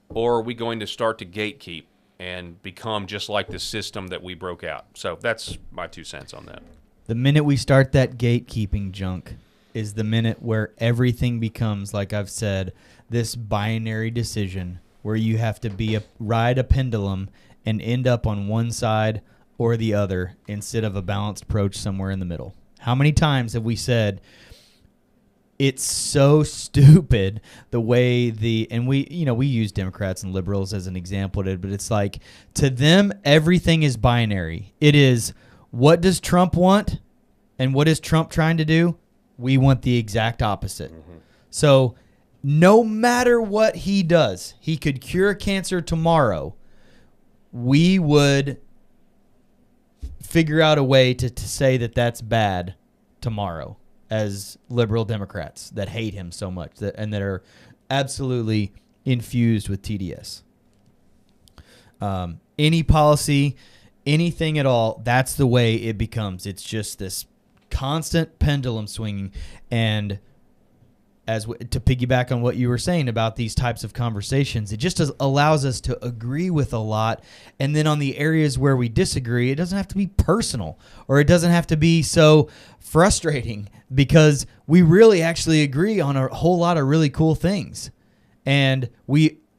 or are we going to start to gatekeep and become just like the system that we broke out? So that's my 2 cents on that. The minute we start that gatekeeping junk is the minute where everything becomes, like I've said, this binary decision where you have to ride a pendulum and end up on one side or the other instead of a balanced approach somewhere in the middle. How many times have we said it's so stupid the way we use Democrats and liberals as an example, but it's like, to them, everything is binary. It is, what does Trump want and what is Trump trying to do? We want the exact opposite. Mm-hmm. So no matter what he does, he could cure cancer tomorrow. We would figure out a way to say that that's bad tomorrow as liberal Democrats that hate him so much and that are absolutely infused with TDS. Any policy, anything at all, that's the way it becomes. It's just this constant pendulum swinging. And to piggyback on what you were saying about these types of conversations, it just allows us to agree with a lot. And then on the areas where we disagree, it doesn't have to be personal, or it doesn't have to be so frustrating, because we really actually agree on a whole lot of really cool things. And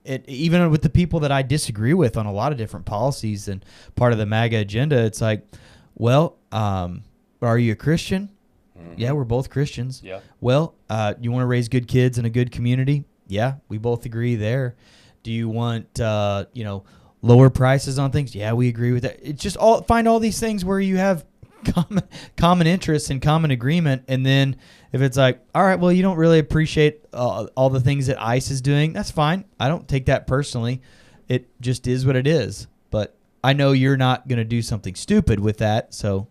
even with the people that I disagree with on a lot of different policies and part of the MAGA agenda, it's like, well, are you a Christian? Mm-hmm. Yeah, we're both Christians. Yeah. Well, you want to raise good kids in a good community? Yeah, we both agree there. Do you want, lower prices on things? Yeah, we agree with that. It's just find all these things where you have common interests and common agreement. And then if it's like, all right, well, you don't really appreciate all the things that ICE is doing, that's fine. I don't take that personally. It just is what it is. But I know you're not going to do something stupid with that, so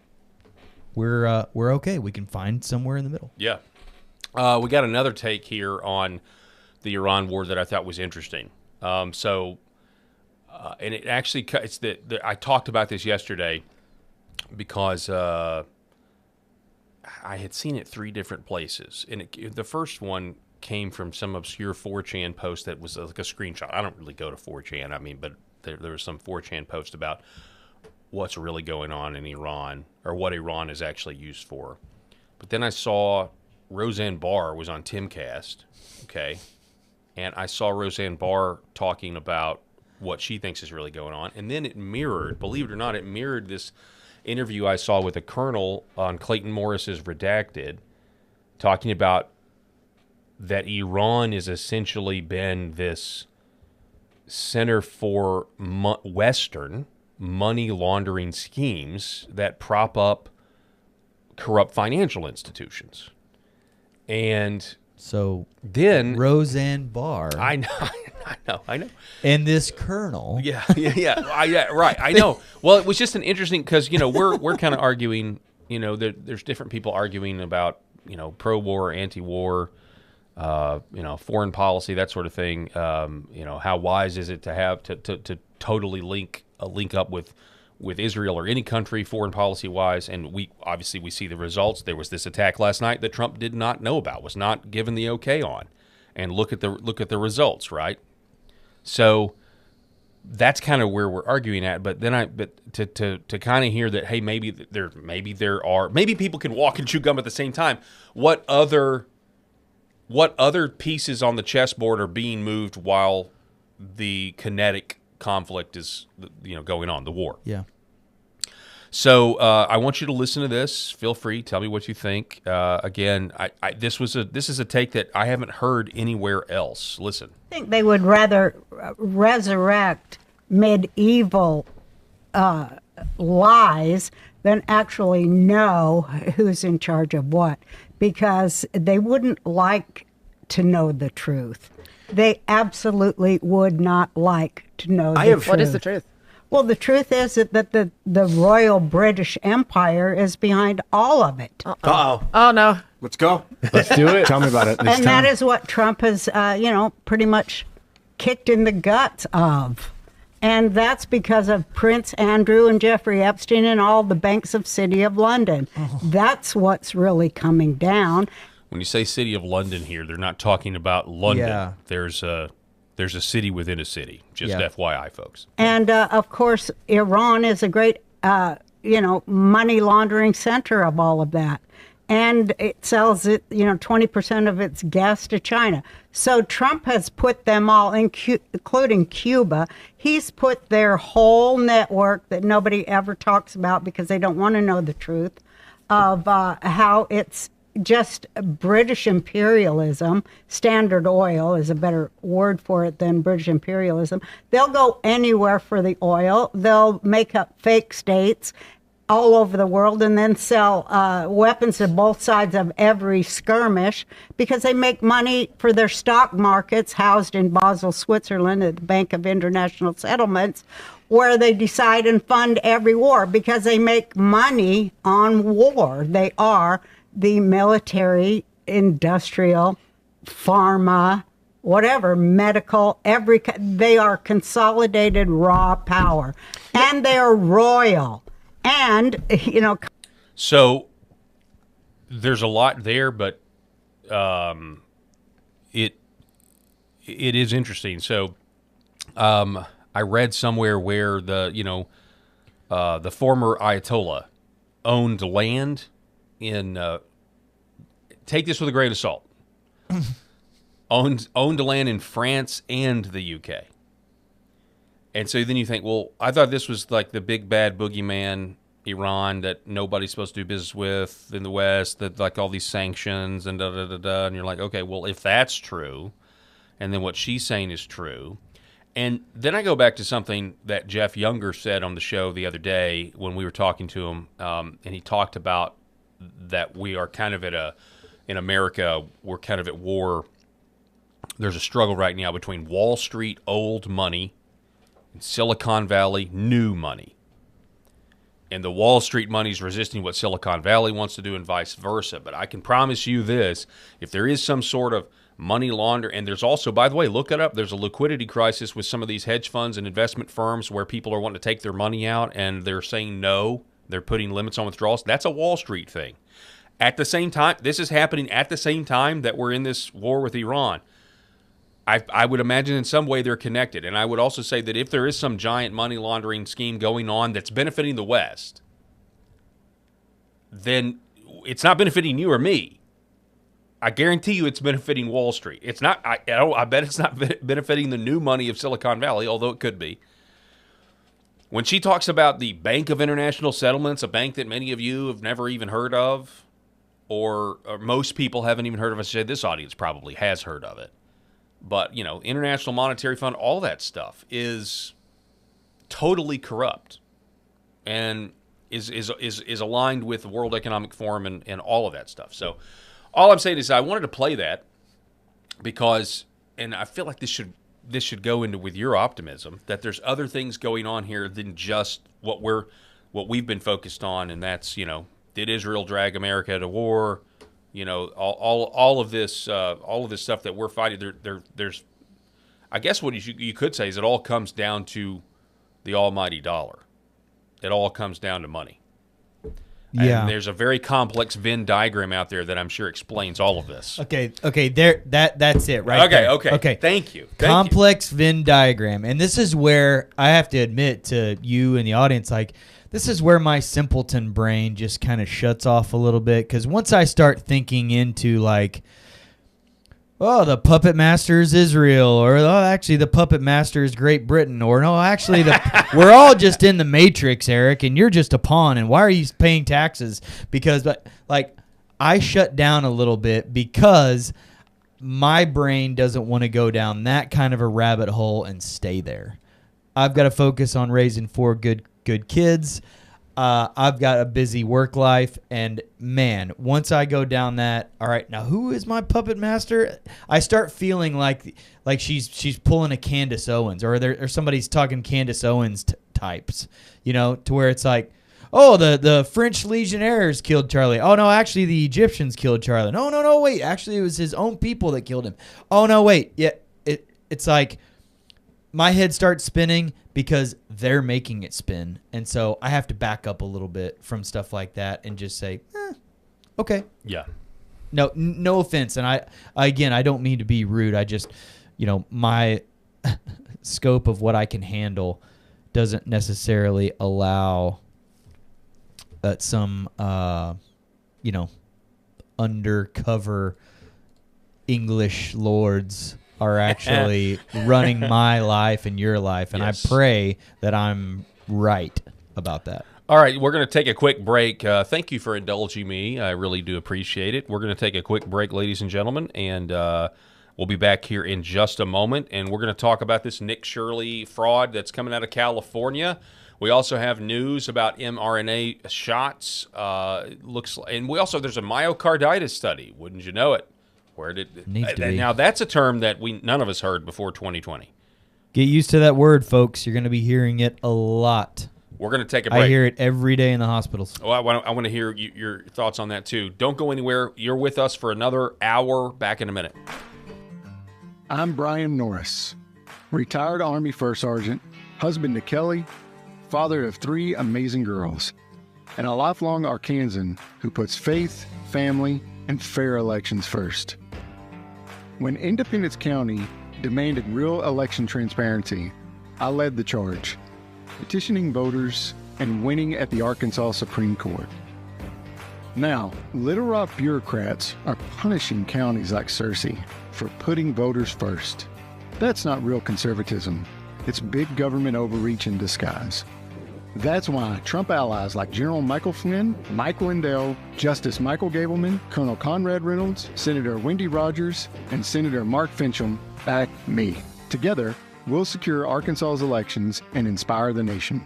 we're okay. We can find somewhere in the middle. Yeah. We got another take here on the Iran war that I thought was interesting. And it actually, I talked about this yesterday because I had seen it 3 different places. And the first one came from some obscure 4chan post that was like a screenshot. I don't really go to 4chan, but there was some 4chan post about what's really going on in Iran, or what Iran is actually used for. But then I saw Roseanne Barr was on Timcast, okay? And I saw Roseanne Barr talking about what she thinks is really going on. And then it mirrored, believe it or not, this interview I saw with a colonel on Clayton Morris's Redacted, talking about that Iran has essentially been this center for Western money laundering schemes that prop up corrupt financial institutions. And so then Roseanne Barr, I know. And this colonel. Yeah, right. I know. Well, it was just an interesting, because we're kind of arguing. There's different people arguing about pro-war, anti-war, foreign policy, that sort of thing. How wise is it to have to totally link up with Israel or any country foreign policy wise? And we see the results. There was this attack last night that Trump did not know about, was not given the okay on, and look at the results, right? So that's kind of where we're arguing at. But then to kind of hear that, hey, maybe people can walk and chew gum at the same time. What other pieces on the chessboard are being moved while the kinetic conflict is going on, the war. Yeah. So I want you to listen to this. Feel free. Tell me what you think. Again, this is a take that I haven't heard anywhere else. Listen. I think they would rather resurrect medieval lies than actually know who's in charge of what, because they wouldn't like to know the truth. They absolutely would not like to know the truth. What is the truth? Well, the truth is that the Royal British Empire is behind all of it. Uh-oh. Oh, no. Let's go. Let's do it. Tell me about it. And that is what Trump has, pretty much kicked in the guts of. And that's because of Prince Andrew and Jeffrey Epstein and all the banks of City of London. Oh. That's what's really coming down. When you say City of London here, they're not talking about London. Yeah. There's a city within a city. Just FYI, folks. And, of course, Iran is a great, money laundering center of all of that. And it sells 20% of its gas to China. So Trump has put them all, including Cuba, he's put their whole network that nobody ever talks about because they don't want to know the truth of how it's just British imperialism. Standard Oil is a better word for it than British imperialism. They'll go anywhere for the oil. They'll make up fake states all over the world and then sell weapons to both sides of every skirmish because they make money for their stock markets housed in Basel, Switzerland at the Bank of International Settlements, where they decide and fund every war because they make money on war. They are the military, industrial, pharma, whatever, medical, they are consolidated raw power. And they are royal. And, So there's a lot there, but it is interesting. So I read somewhere where the former Ayatollah owned land in take this with a grain of salt. owned land in France and the UK. And so then you think, well, I thought this was like the big bad boogeyman, Iran, that nobody's supposed to do business with in the West, that like all these sanctions and da-da-da-da. And you're like, okay, well, if that's true, and then what she's saying is true. And then I go back to something that Jeff Younger said on the show the other day when we were talking to him, and he talked about that we are kind of in America, we're kind of at war. There's a struggle right now between Wall Street old money and Silicon Valley new money. And the Wall Street money is resisting what Silicon Valley wants to do and vice versa. But I can promise you this, if there is some sort of money laundering, and there's also, by the way, look it up, there's a liquidity crisis with some of these hedge funds and investment firms where people are wanting to take their money out and they're saying no, they're putting limits on withdrawals. That's a Wall Street thing. At the same time, this is happening at the same time that we're in this war with Iran. I would imagine in some way they're connected. And I would also say that if there is some giant money laundering scheme going on that's benefiting the West, then it's not benefiting you or me. I guarantee you it's benefiting Wall Street. It's not. I bet it's not benefiting the new money of Silicon Valley, although it could be. When she talks about the Bank of International Settlements, a bank that many of you have never even heard of, or most people haven't even heard of, I say this audience probably has heard of it. But, International Monetary Fund, all that stuff is totally corrupt and is aligned with the World Economic Forum and all of that stuff. So all I'm saying is I wanted to play that because, and I feel like this should go into with your optimism, that there's other things going on here than just what we've been focused on, and that's, did Israel drag America to war? All of this stuff that we're fighting. There's, I guess what you could say is it all comes down to the almighty dollar. It all comes down to money. Yeah. And there's a very complex Venn diagram out there that I'm sure explains all of this. Okay. That's it, right? Okay. Thank you. Complex Venn diagram, and this is where I have to admit to you and the audience, like, this is where my simpleton brain just kind of shuts off a little bit, because once I start thinking into, like, oh, the puppet master is Israel, or oh, actually the puppet master is Great Britain, or no, actually we're all just in the Matrix, Eric, and you're just a pawn, and why are you paying taxes? Because like I shut down a little bit because my brain doesn't want to go down that kind of a rabbit hole and stay there. I've got to focus on raising 4 good kids. I've got a busy work life, and man, once I go down that, all right, now who is my puppet master? I start feeling like she's pulling a Candace Owens, or somebody's talking Candace Owens types, to where it's like, oh, the French legionnaires killed Charlie. Oh no, actually the Egyptians killed Charlie. No, wait, actually it was his own people that killed him. Oh no, wait, yeah, it's like my head starts spinning because they're making it spin. And so I have to back up a little bit from stuff like that and just say, okay. Yeah. No offense. And I don't mean to be rude. I just, my scope of what I can handle doesn't necessarily allow some, undercover English lords are actually running my life and your life, and yes. I pray that I'm right about that. All right, we're going to take a quick break. Thank you for indulging me. I really do appreciate it. We're going to take a quick break, ladies and gentlemen, and we'll be back here in just a moment, and we're going to talk about this Nick Shirley fraud that's coming out of California. We also have news about mRNA shots. And there's a myocarditis study. Wouldn't you know it? Where did now? That's a term that none of us heard before 2020. Get used to that word, folks. You're going to be hearing it a lot. We're going to take a break. I hear it every day in the hospitals. Oh, I want to hear your thoughts on that too. Don't go anywhere. You're with us for another hour. Back in a minute. I'm Brian Norris, retired Army First Sergeant, husband to Kelly, father of 3 amazing girls, and a lifelong Arkansan who puts faith, family, and fair elections first. When Independence County demanded real election transparency, I led the charge, petitioning voters and winning at the Arkansas Supreme Court. Now, Little Rock bureaucrats are punishing counties like Searcy for putting voters first. That's not real conservatism. It's big government overreach in disguise. That's why Trump allies like General Michael Flynn, Mike Lindell, Justice Michael Gableman, Colonel Conrad Reynolds, Senator Wendy Rogers, and Senator Mark Fincham back me. Together, we'll secure Arkansas's elections and inspire the nation.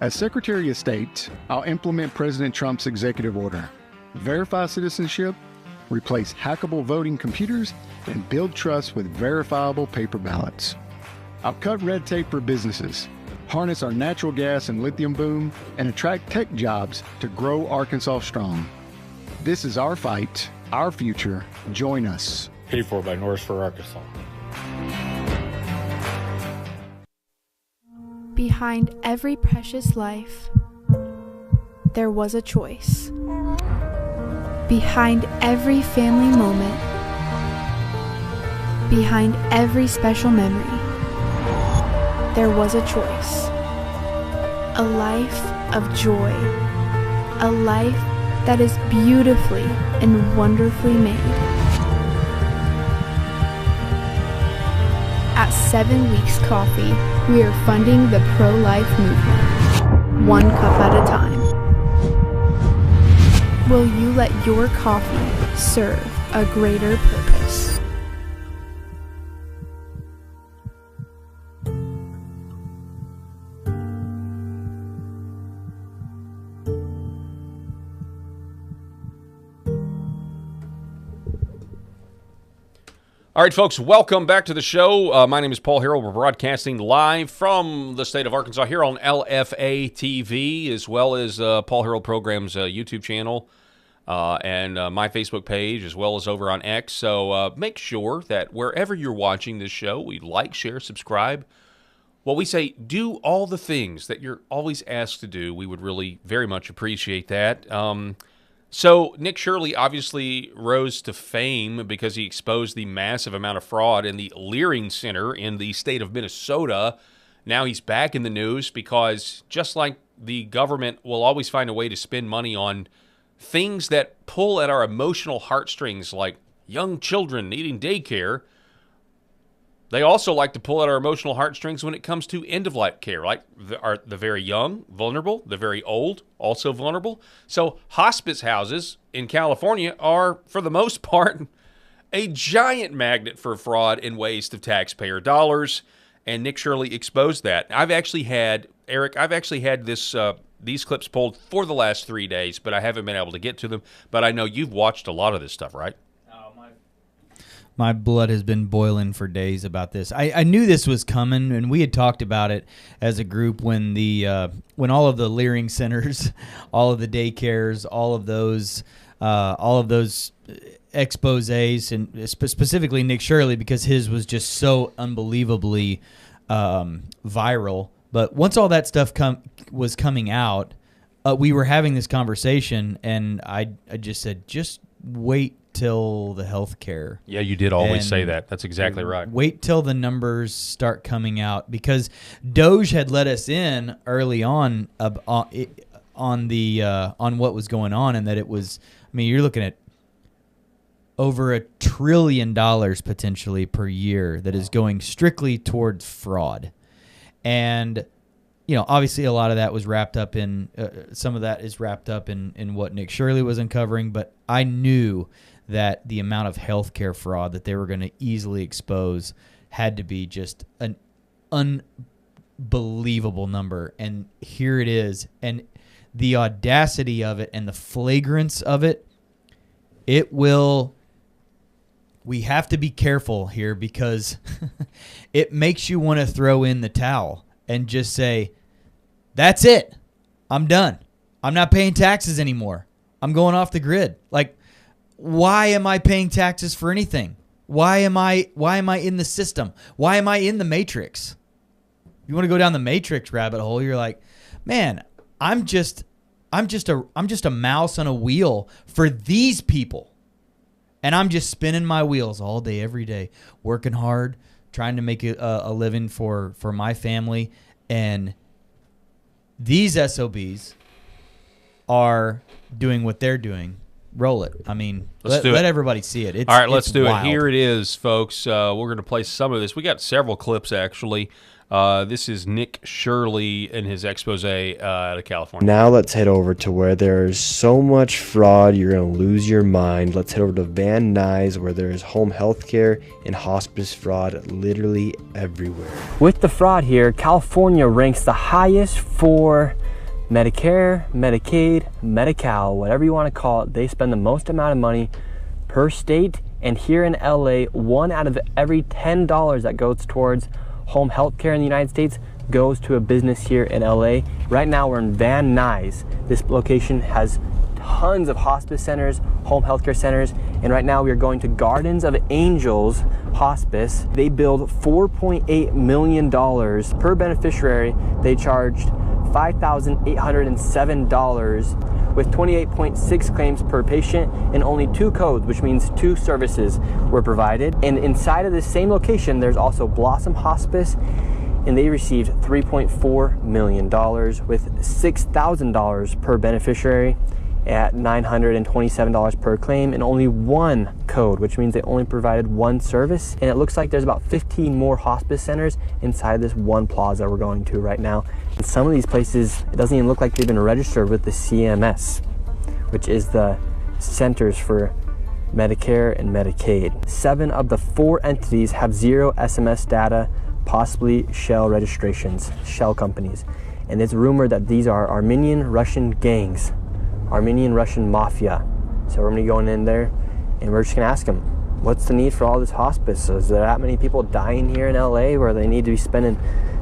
As Secretary of State, I'll implement President Trump's executive order, verify citizenship, replace hackable voting computers, and build trust with verifiable paper ballots. I'll cut red tape for businesses, harness our natural gas and lithium boom, and attract tech jobs to grow Arkansas strong. This is our fight, our future. Join us. Paid for by Norris for Arkansas. Behind every precious life, there was a choice. Behind every family moment, behind every special memory, there was a choice. A life of joy. A life that is beautifully and wonderfully made. At 7 Weeks Coffee, we are funding the pro-life movement, 1 cup at a time. Will you let your coffee serve a greater purpose? All right, folks, welcome back to the show. My name is Paul Harrell. We're broadcasting live from the state of Arkansas here on LFA TV, as well as Paul Harrell Program's YouTube channel and my Facebook page, as well as over on X. So make sure that wherever you're watching this show, we like, share, subscribe. Well, we say do all the things that you're always asked to do. We would really very much appreciate that. So Nick Shirley obviously rose to fame because he exposed the massive amount of fraud in the Leering Center in the state of Minnesota. Now he's back in the news because just like the government will always find a way to spend money on things that pull at our emotional heartstrings like young children needing daycare, they also like to pull at our emotional heartstrings when it comes to end-of-life care, like the very young, vulnerable, the very old, also vulnerable. So hospice houses in California are, for the most part, a giant magnet for fraud and waste of taxpayer dollars, and Nick Shirley exposed that. I've actually had these clips pulled for the last 3 days, but I haven't been able to get to them. But I know you've watched a lot of this stuff, right? My blood has been boiling for days about this. I knew this was coming, and we had talked about it as a group when all of the Leering centers, all of the daycares, all of those exposés, and specifically Nick Shirley, because his was just so unbelievably viral. But once all that stuff was coming out, we were having this conversation, and I just said, just wait till the health care. Yeah, you did always say that. That's exactly right. Wait till the numbers start coming out, because Doge had let us in early on on what was going on, and that it was, I mean, you're looking at over $1 trillion potentially per year that is going strictly towards fraud. And, you know, obviously a lot of that was wrapped up in, some of that is wrapped up in what Nick Shirley was uncovering, but I knew that the amount of healthcare fraud that they were going to easily expose had to be just an unbelievable number. And here it is. And the audacity of it and the flagrance of it, we have to be careful here, because it makes you want to throw in the towel and just say, that's it. I'm done. I'm not paying taxes anymore. I'm going off the grid. Like, why am I paying taxes for anything? Why am I in the system? Why am I in the matrix? You want to go down the matrix rabbit hole, you're like, man, I'm just a mouse on a wheel for these people. And I'm just spinning my wheels all day, every day, working hard, trying to make a living for my family. And these SOBs are doing what they're doing. Roll it. I mean, let everybody see it. All right, let's do wild. it. Here it is, folks. We're going to play some of this. We got several clips, actually. This is Nick Shirley in his expose out of California. Now let's head over to where there's so much fraud you're going to lose your mind. Let's head over to Van Nuys, where there's home health care and hospice fraud literally everywhere. With the fraud here, California ranks the highest for Medicare, Medicaid, Medi-Cal, whatever you want to call it. They spend the most amount of money per state. And here in LA, 1 out of every $10 that goes towards home health care in the United States goes to a business here in LA. Right now we're in Van Nuys. This location has tons of hospice centers, home health care centers, and right now we are going to Gardens of Angels Hospice. They billed $4.8 million per beneficiary. They charged $5,807 with 28.6 claims per patient and only 2 codes, which means 2 services were provided. And inside of this same location, there's also Blossom Hospice, and they received $3.4 million with $6,000 per beneficiary at $927 per claim and only 1 code, which means they only provided 1 service. And it looks like there's about 15 more hospice centers inside this one plaza we're going to right now. And some of these places, it doesn't even look like they've been registered with the CMS, which is the Centers for Medicare and Medicaid. 7 of the 4 entities have 0 SMS data, possibly shell registrations, shell companies. And it's rumored that these are Armenian Russian gangs, Armenian Russian mafia. So we're gonna be going in there and we're just gonna ask them, what's the need for all this hospice? Is there that many people dying here in LA where they need to be spending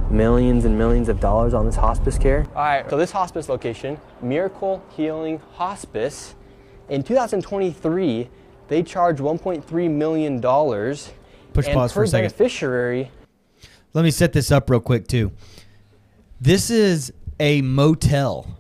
millions and millions of dollars on this hospice care? All right, so this hospice location, Miracle Healing Hospice, in 2023, they charged $1.3 million. Push pause for a second. Beneficiary. Let me set this up real quick too. This is a motel.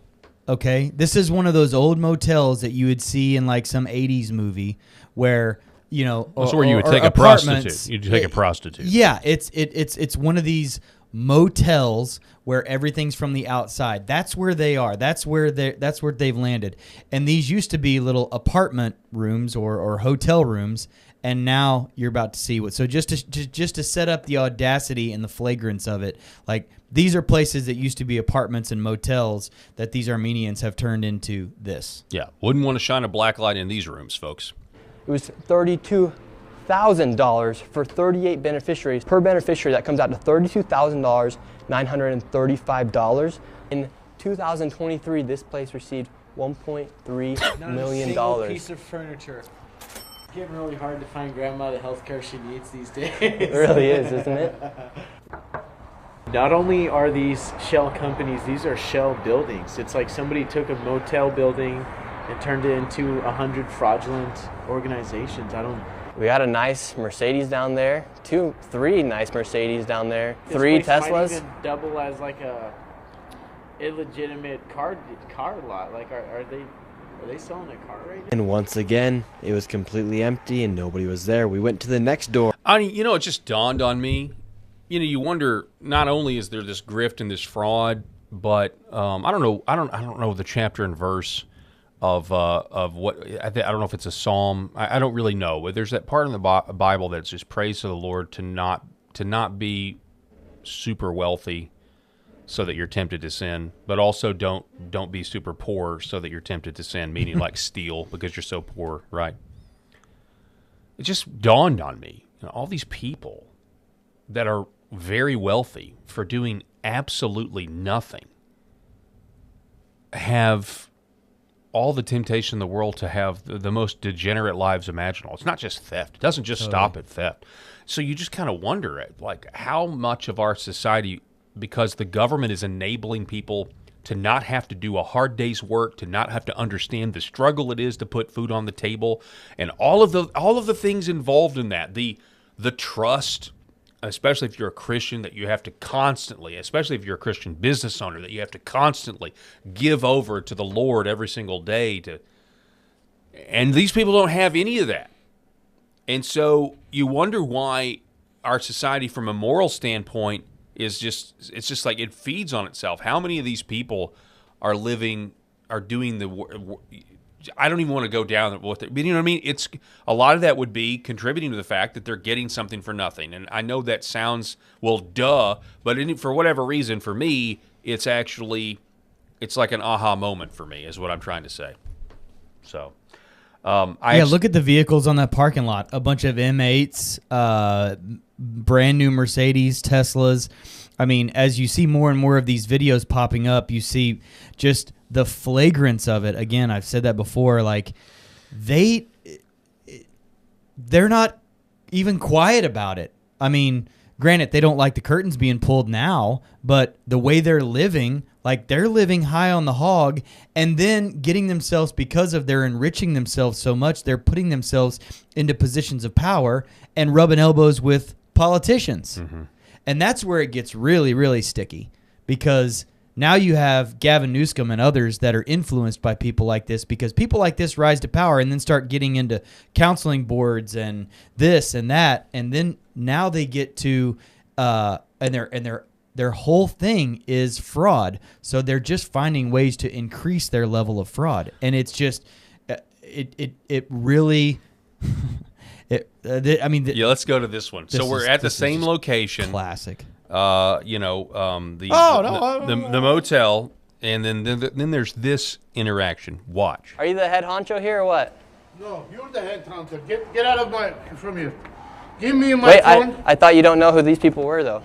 Okay, this is one of those old motels that you would see in like some 80s movie where, you know, that's where you would take a prostitute. You'd take a prostitute. Yeah, it's one of these motels where everything's from the outside. That's where they are. That's where they've landed. And these used to be little apartment rooms or hotel rooms, And now you're about to see what. So just to set up the audacity and the flagrance of it, like these are places that used to be apartments and motels that these Armenians have turned into this. Yeah, wouldn't want to shine a black light in these rooms, folks. It was $32,000 for 38 beneficiaries. Per beneficiary, that comes out to $32,935. In 2023, this place received $1.3 million. Not a single piece of furniture. It's getting really hard to find grandma the healthcare she needs these days. It really is, isn't it? Not only are these shell companies, these are shell buildings. It's like somebody took a motel building and turned it into 100 fraudulent organizations. We got a nice Mercedes down there. Three nice Mercedes down there. This 3 place Teslas. might even double as like a illegitimate car lot. Like, are they selling a car right now? And once again, it was completely empty and nobody was there. We went to the next door. I mean, it just dawned on me. You wonder, not only is there this grift and this fraud, but I don't know the chapter and verse of what I don't know if it's a psalm. I don't really know. There's that part in the Bible that's just praise to the Lord to not be super wealthy so that you're tempted to sin, but also don't be super poor so that you're tempted to sin, meaning like steal because you're so poor, right? It just dawned on me, all these people that are very wealthy for doing absolutely nothing have all the temptation in the world to have the most degenerate lives imaginable. It's not just theft. It doesn't just stop at theft. So you just kind of wonder, like, how much of our society, because the government is enabling people to not have to do a hard day's work, to not have to understand the struggle it is to put food on the table, and all of the things involved in that, the trust, especially if you're a Christian, that you have to constantly, especially if you're a Christian business owner, that you have to constantly give over to the Lord every single day and these people don't have any of that. And so you wonder why our society from a moral standpoint it's just like it feeds on itself. How many of these people are doing the I don't even want to go down with it, but you know what I mean? It's a lot of that would be contributing to the fact that they're getting something for nothing. And I know that sounds, well, duh, but for whatever reason, for me, it's like an aha moment for me, is what I'm trying to say. So, look at the vehicles on that parking lot. A bunch of M8s, brand new Mercedes, Teslas. I mean, as you see more and more of these videos popping up, you see just the flagrance of it. Again, I've said that before, like they're not even quiet about it. I mean, granted, they don't like the curtains being pulled now, but the way they're living, like they're living high on the hog and then getting themselves, because of they're enriching themselves so much, they're putting themselves into positions of power and rubbing elbows with politicians. Mm-hmm. And that's where it gets really, really sticky, because now you have Gavin Newsom and others that are influenced by people like this, because people like this rise to power and then start getting into counseling boards and this and that, and then now they get to and their whole thing is fraud. So they're just finding ways to increase their level of fraud, and it's just it really. Let's go to this one. So we're at the same location. Classic. The motel, and then there's this interaction. Watch. Are you the head honcho here or what? No, you're the head honcho. Get out of from here. Give me my phone. Wait, I thought you don't know who these people were, though.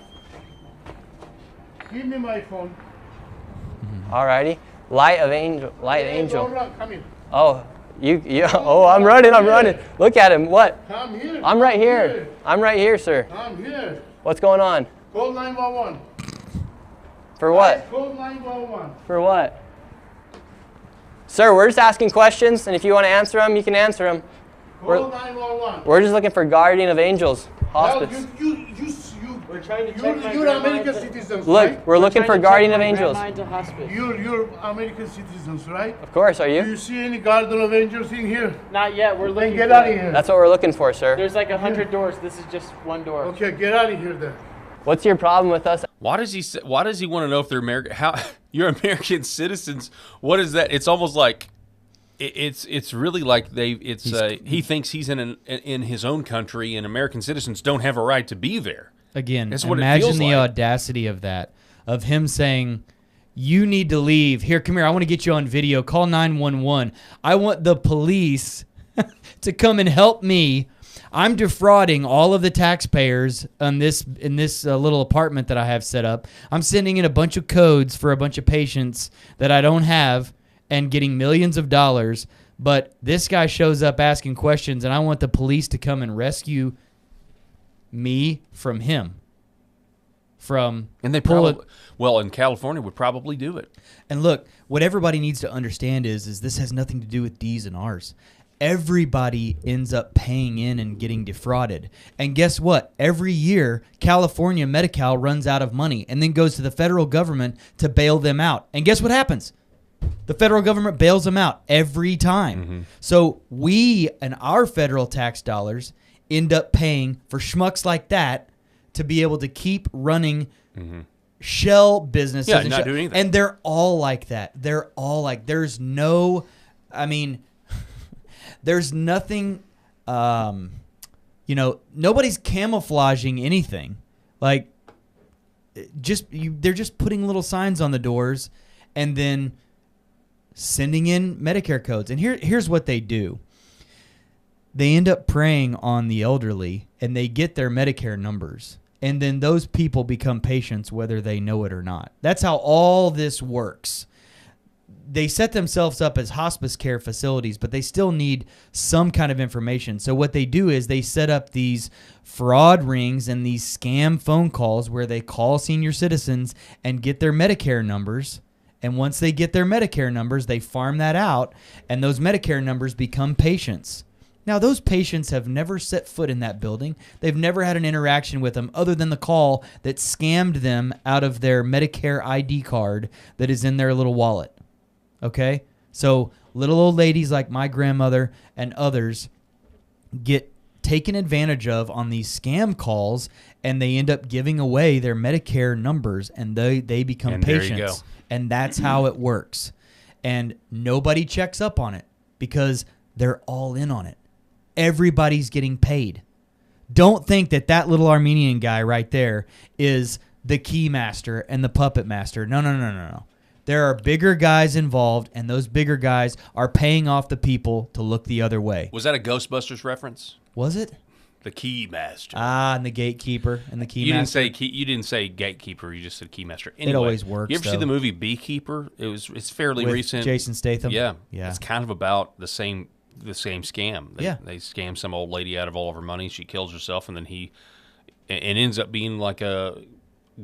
Give me my phone. Alrighty. Light Angel. Come here. Oh. I'm running. Look at him. What? Come here. I'm right here. I'm right here, sir. I'm here. What's going on? Call 911. For what? Call 911. For what? Sir, we're just asking questions, and if you want to answer them, you can answer them. Call 911. We're just looking for Guardian of Angels Hospice. We're trying to check you're American citizens, Look, right? we're looking for Guardian of Angels. You're American citizens, right? Of course, are you? Do you see any Guardian of Angels in here? Not yet. We're looking. Then get out of here. That's what we're looking for, sir. There's like 100 doors. This is just one door. Okay, get out of here then. What's your problem with us? Why does he want to know if they're American? How you're American citizens? What is that? It's almost like It's really like he thinks he's in his own country, and American citizens don't have a right to be there. Again, That's what it imagine feels the like. audacity of that, of him saying, you need to leave. Here, come here. I want to get you on video. Call 911. I want the police to come and help me. I'm defrauding all of the taxpayers in this little apartment that I have set up. I'm sending in a bunch of codes for a bunch of patients that I don't have and getting millions of dollars. But this guy shows up asking questions, and I want the police to come and rescue me from him. And they probably, in California would probably do it. And look, what everybody needs to understand is this has nothing to do with D's and R's. Everybody ends up paying in and getting defrauded. And guess what? Every year, California Medi-Cal runs out of money and then goes to the federal government to bail them out. And guess what happens? The federal government bails them out every time. Mm-hmm. So we and our federal tax dollars end up paying for schmucks like that to be able to keep running shell businesses. Yeah, not doing anything. And they're all like that. They're all like, there's nothing, nobody's camouflaging anything. Like, they're just putting little signs on the doors and then sending in Medicare codes. And here's what they do. They end up preying on the elderly, and they get their Medicare numbers. And then those people become patients whether they know it or not. That's how all this works. They set themselves up as hospice care facilities, but they still need some kind of information. So what they do is they set up these fraud rings and these scam phone calls where they call senior citizens and get their Medicare numbers. And once they get their Medicare numbers, they farm that out, and those Medicare numbers become patients. Now, those patients have never set foot in that building. They've never had an interaction with them other than the call that scammed them out of their Medicare ID card that is in their little wallet. Okay? So little old ladies like my grandmother and others get taken advantage of on these scam calls, and they end up giving away their Medicare numbers, and they become and patients. There you go. And that's how it works. And nobody checks up on it because they're all in on it. Everybody's getting paid. Don't think that little Armenian guy right there is the key master and the puppet master. No. There are bigger guys involved, and those bigger guys are paying off the people to look the other way. Was that a Ghostbusters reference? Was it? The key master. And the gatekeeper and the key master. You didn't say gatekeeper. You just said key master. Anyway, it always works. You ever see the movie Beekeeper? It's fairly with recent. Jason Statham. Yeah. It's kind of about the same scam. They scam some old lady out of all of her money. She kills herself, and then and ends up being like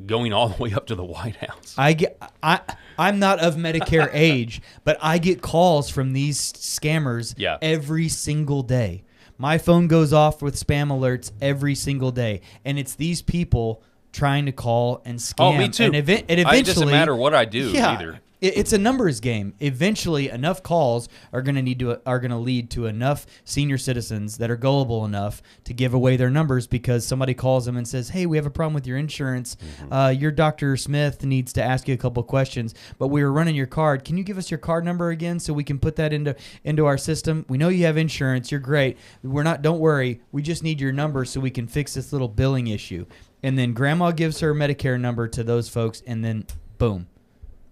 going all the way up to the White House. I'm not of Medicare age, but I get calls from these scammers every single day. My phone goes off with spam alerts every single day, and it's these people trying to call and scam. Oh, me too. And eventually, it doesn't matter what I do either. It's a numbers game. Eventually, enough calls are going to lead to enough senior citizens that are gullible enough to give away their numbers because somebody calls them and says, "Hey, we have a problem with your insurance. Your Dr. Smith needs to ask you a couple of questions, but we were running your card. Can you give us your card number again so we can put that into our system? We know you have insurance. You're great. Don't worry. We just need your number so we can fix this little billing issue." And then Grandma gives her Medicare number to those folks, and then boom.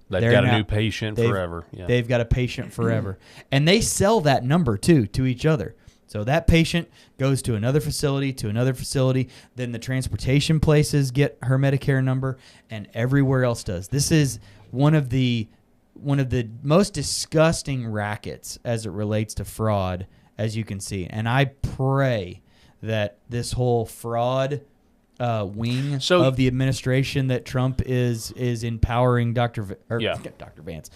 They've got a new patient forever. Yeah. They've got a patient forever. And they sell that number, too, to each other. So that patient goes to another facility, then the transportation places get her Medicare number, and everywhere else does. This is one of the most disgusting rackets as it relates to fraud, as you can see. And I pray that this whole fraud wing of the administration that Trump is empowering Dr. Vance,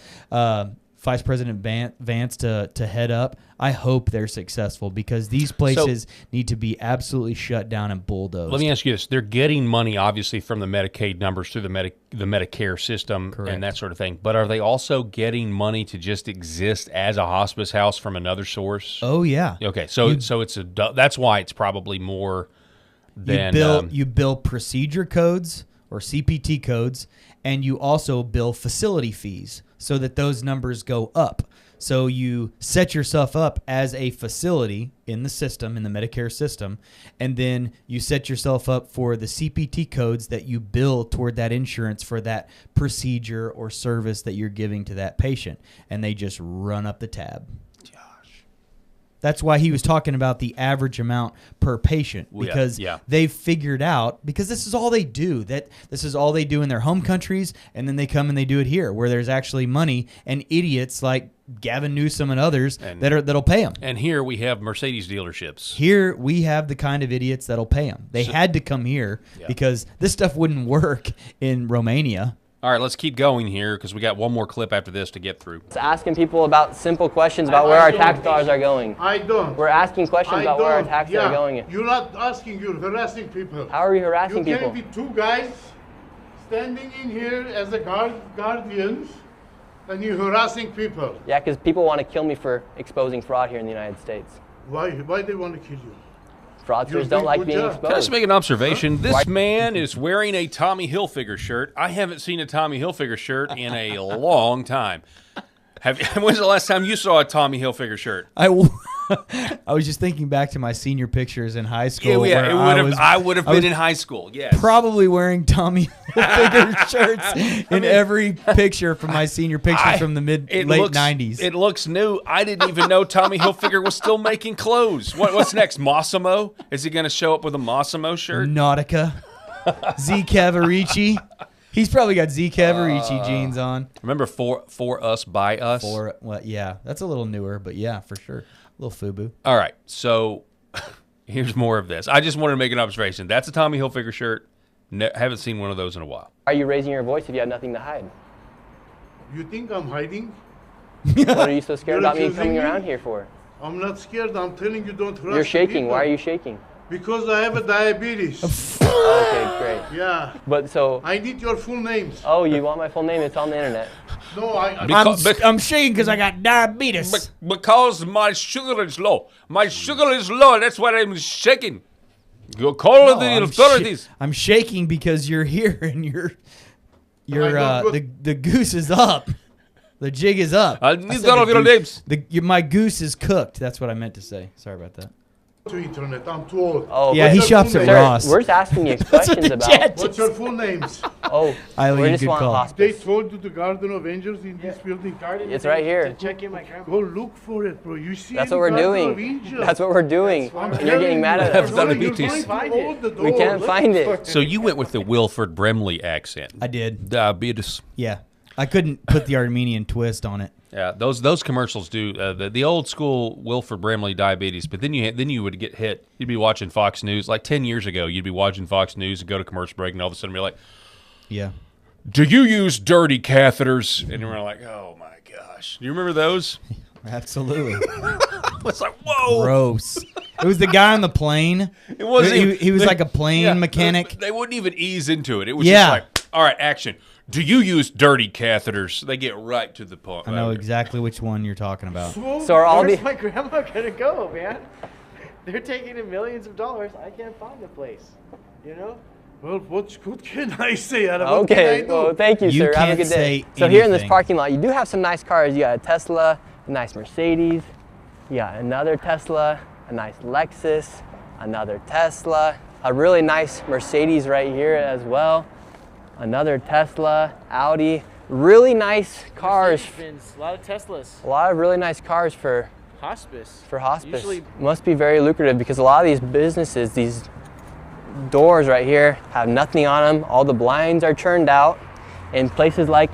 Vice President Vance to head up. I hope they're successful because these places need to be absolutely shut down and bulldozed. Let me ask you this: they're getting money, obviously, from the Medicaid numbers through the Medicare system and that sort of thing. But are they also getting money to just exist as a hospice house from another source? Oh yeah. Okay, so that's why it's probably more. You bill procedure codes or CPT codes, and you also bill facility fees. so that those numbers go up. So you set yourself up as a facility in the system, in the Medicare system, and then you set yourself up for the CPT codes that you bill toward that insurance for that procedure or service that you're giving to that patient, and they just run up the tab. That's why he was talking about the average amount per patient, because they've figured out, because this is all they do, that this is all they do in their home countries, and then they come and they do it here, where there's actually money and idiots like Gavin Newsom and others that'll pay them. And here we have Mercedes dealerships. Here we have the kind of idiots that'll pay them. They had to come here because this stuff wouldn't work in Romania. All right, let's keep going here because we got one more clip after this to get through. It's asking people about simple questions about where our tax dollars are going. I don't. We're asking questions about where our taxes are going. You're not asking, you're harassing people. How are we harassing people? You can't be two guys standing in here as the guardians and you're harassing people. Yeah, because people want to kill me for exposing fraud here in the United States. Why they want to kill you? Fraudsters don't like being exposed. Can I just make an observation? This man is wearing a Tommy Hilfiger shirt. I haven't seen a Tommy Hilfiger shirt in a long time. When's the last time you saw a Tommy Hilfiger shirt? I was just thinking back to my senior pictures in high school. I would have been in high school, yes. Probably wearing Tommy Hilfiger shirts in every picture from my senior pictures from the late 90s. It looks new. I didn't even know Tommy Hilfiger was still making clothes. What's next, Massimo? Is he going to show up with a Massimo shirt? Nautica. Z Cavaricci. He's probably got Z Cavaricci jeans on. Remember For Us, By Us? Yeah, that's a little newer, but yeah, for sure. A little FUBU. All right, so here's more of this. I just wanted to make an observation. That's a Tommy Hilfiger shirt. Haven't seen one of those in a while. Are you raising your voice if you have nothing to hide? You think I'm hiding? What are you so scared about me coming around here for? I'm not scared. I'm telling you, don't harass You're shaking. people. Why are you shaking? Because I have a diabetes. Okay, great. Yeah. But so I need your full names. Oh, you want my full name? It's on the internet. No, I'm shaking because I got diabetes. Because my sugar is low. My sugar is low. That's why I'm shaking. You call the authorities. I'm shaking because you're here and the goose is up. The jig is up. I need all of your names. My goose is cooked. That's what I meant to say. Sorry about that. To internet, I'm too old. Oh, yeah, he shops at Ross. We're just asking you questions about. What's your full names? Oh, Eileen, we just want call. hospice. They told you the Garden of Angels in this building. It's right here. To check in my grandma. Go look for it, bro. You see? That's what we're doing. That's what we're doing. And you're getting mad at us. Diabetes. We can't find it. So you went with the Wilford Brimley accent. I did. Diabetes. Yeah, I couldn't put the Armenian twist on it. Yeah, those commercials do the old school Wilford Brimley diabetes. But then you would get hit. You'd be watching Fox News like 10 years ago. You'd be watching Fox News and go to commercial break, and all of a sudden be like, "Yeah, do you use dirty catheters?" And we're like, "Oh my gosh!" Do you remember those? Absolutely. It's like, whoa, gross. It was the guy on the plane. It wasn't. He was like a plane mechanic. They wouldn't even ease into it. It was just like, all right, action. Do you use dirty catheters? They get right to the point. I know exactly which one you're talking about. So are all Where's my grandma gonna go, man? They're taking in millions of dollars. I can't find the place. You know? Well, what can I say? Okay, well, thank you, sir. Have a good day. So here in this parking lot, you do have some nice cars. You got a Tesla, a nice Mercedes. You got another Tesla, a nice Lexus, another Tesla, a really nice Mercedes right here as well. Another Tesla, Audi, really nice cars. A lot of Teslas. A lot of really nice cars for hospice. Usually must be very lucrative because a lot of these businesses, these doors right here have nothing on them. All the blinds are churned out. In places like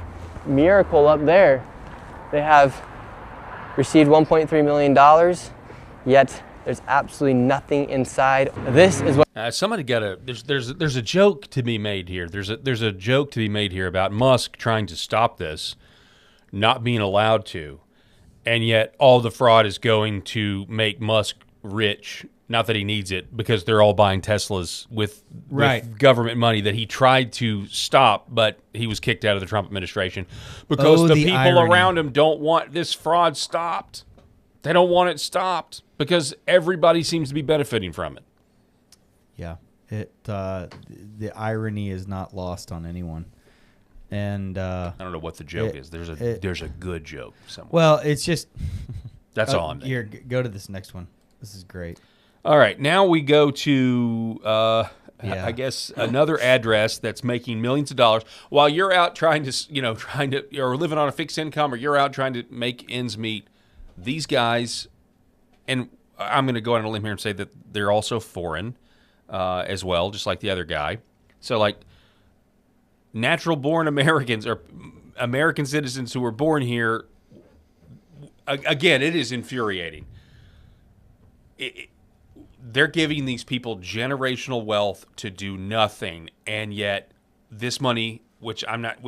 Miracle up there, they have received $1.3 million, yet there's absolutely nothing inside. This is what somebody got a. There's a joke to be made here. There's a joke to be made here about Musk trying to stop this, not being allowed to, and yet all the fraud is going to make Musk rich. Not that he needs it, because they're all buying Teslas with government money that he tried to stop, but he was kicked out of the Trump administration because the people around him don't want this fraud stopped. They don't want it stopped because everybody seems to be benefiting from it. Yeah, the irony is not lost on anyone. And I don't know what the joke is. There's a good joke somewhere. Well, it's just that's all I'm. Here, go to this next one. This is great. All right, now we go to I guess another address that's making millions of dollars while you're out trying to or living on a fixed income, or you're out trying to make ends meet. These guys, and I'm going to go on a limb here and say that they're also foreign as well, just like the other guy. So like natural-born Americans or American citizens who were born here, again, it is infuriating. They're giving these people generational wealth to do nothing, and yet this money, which I'm not,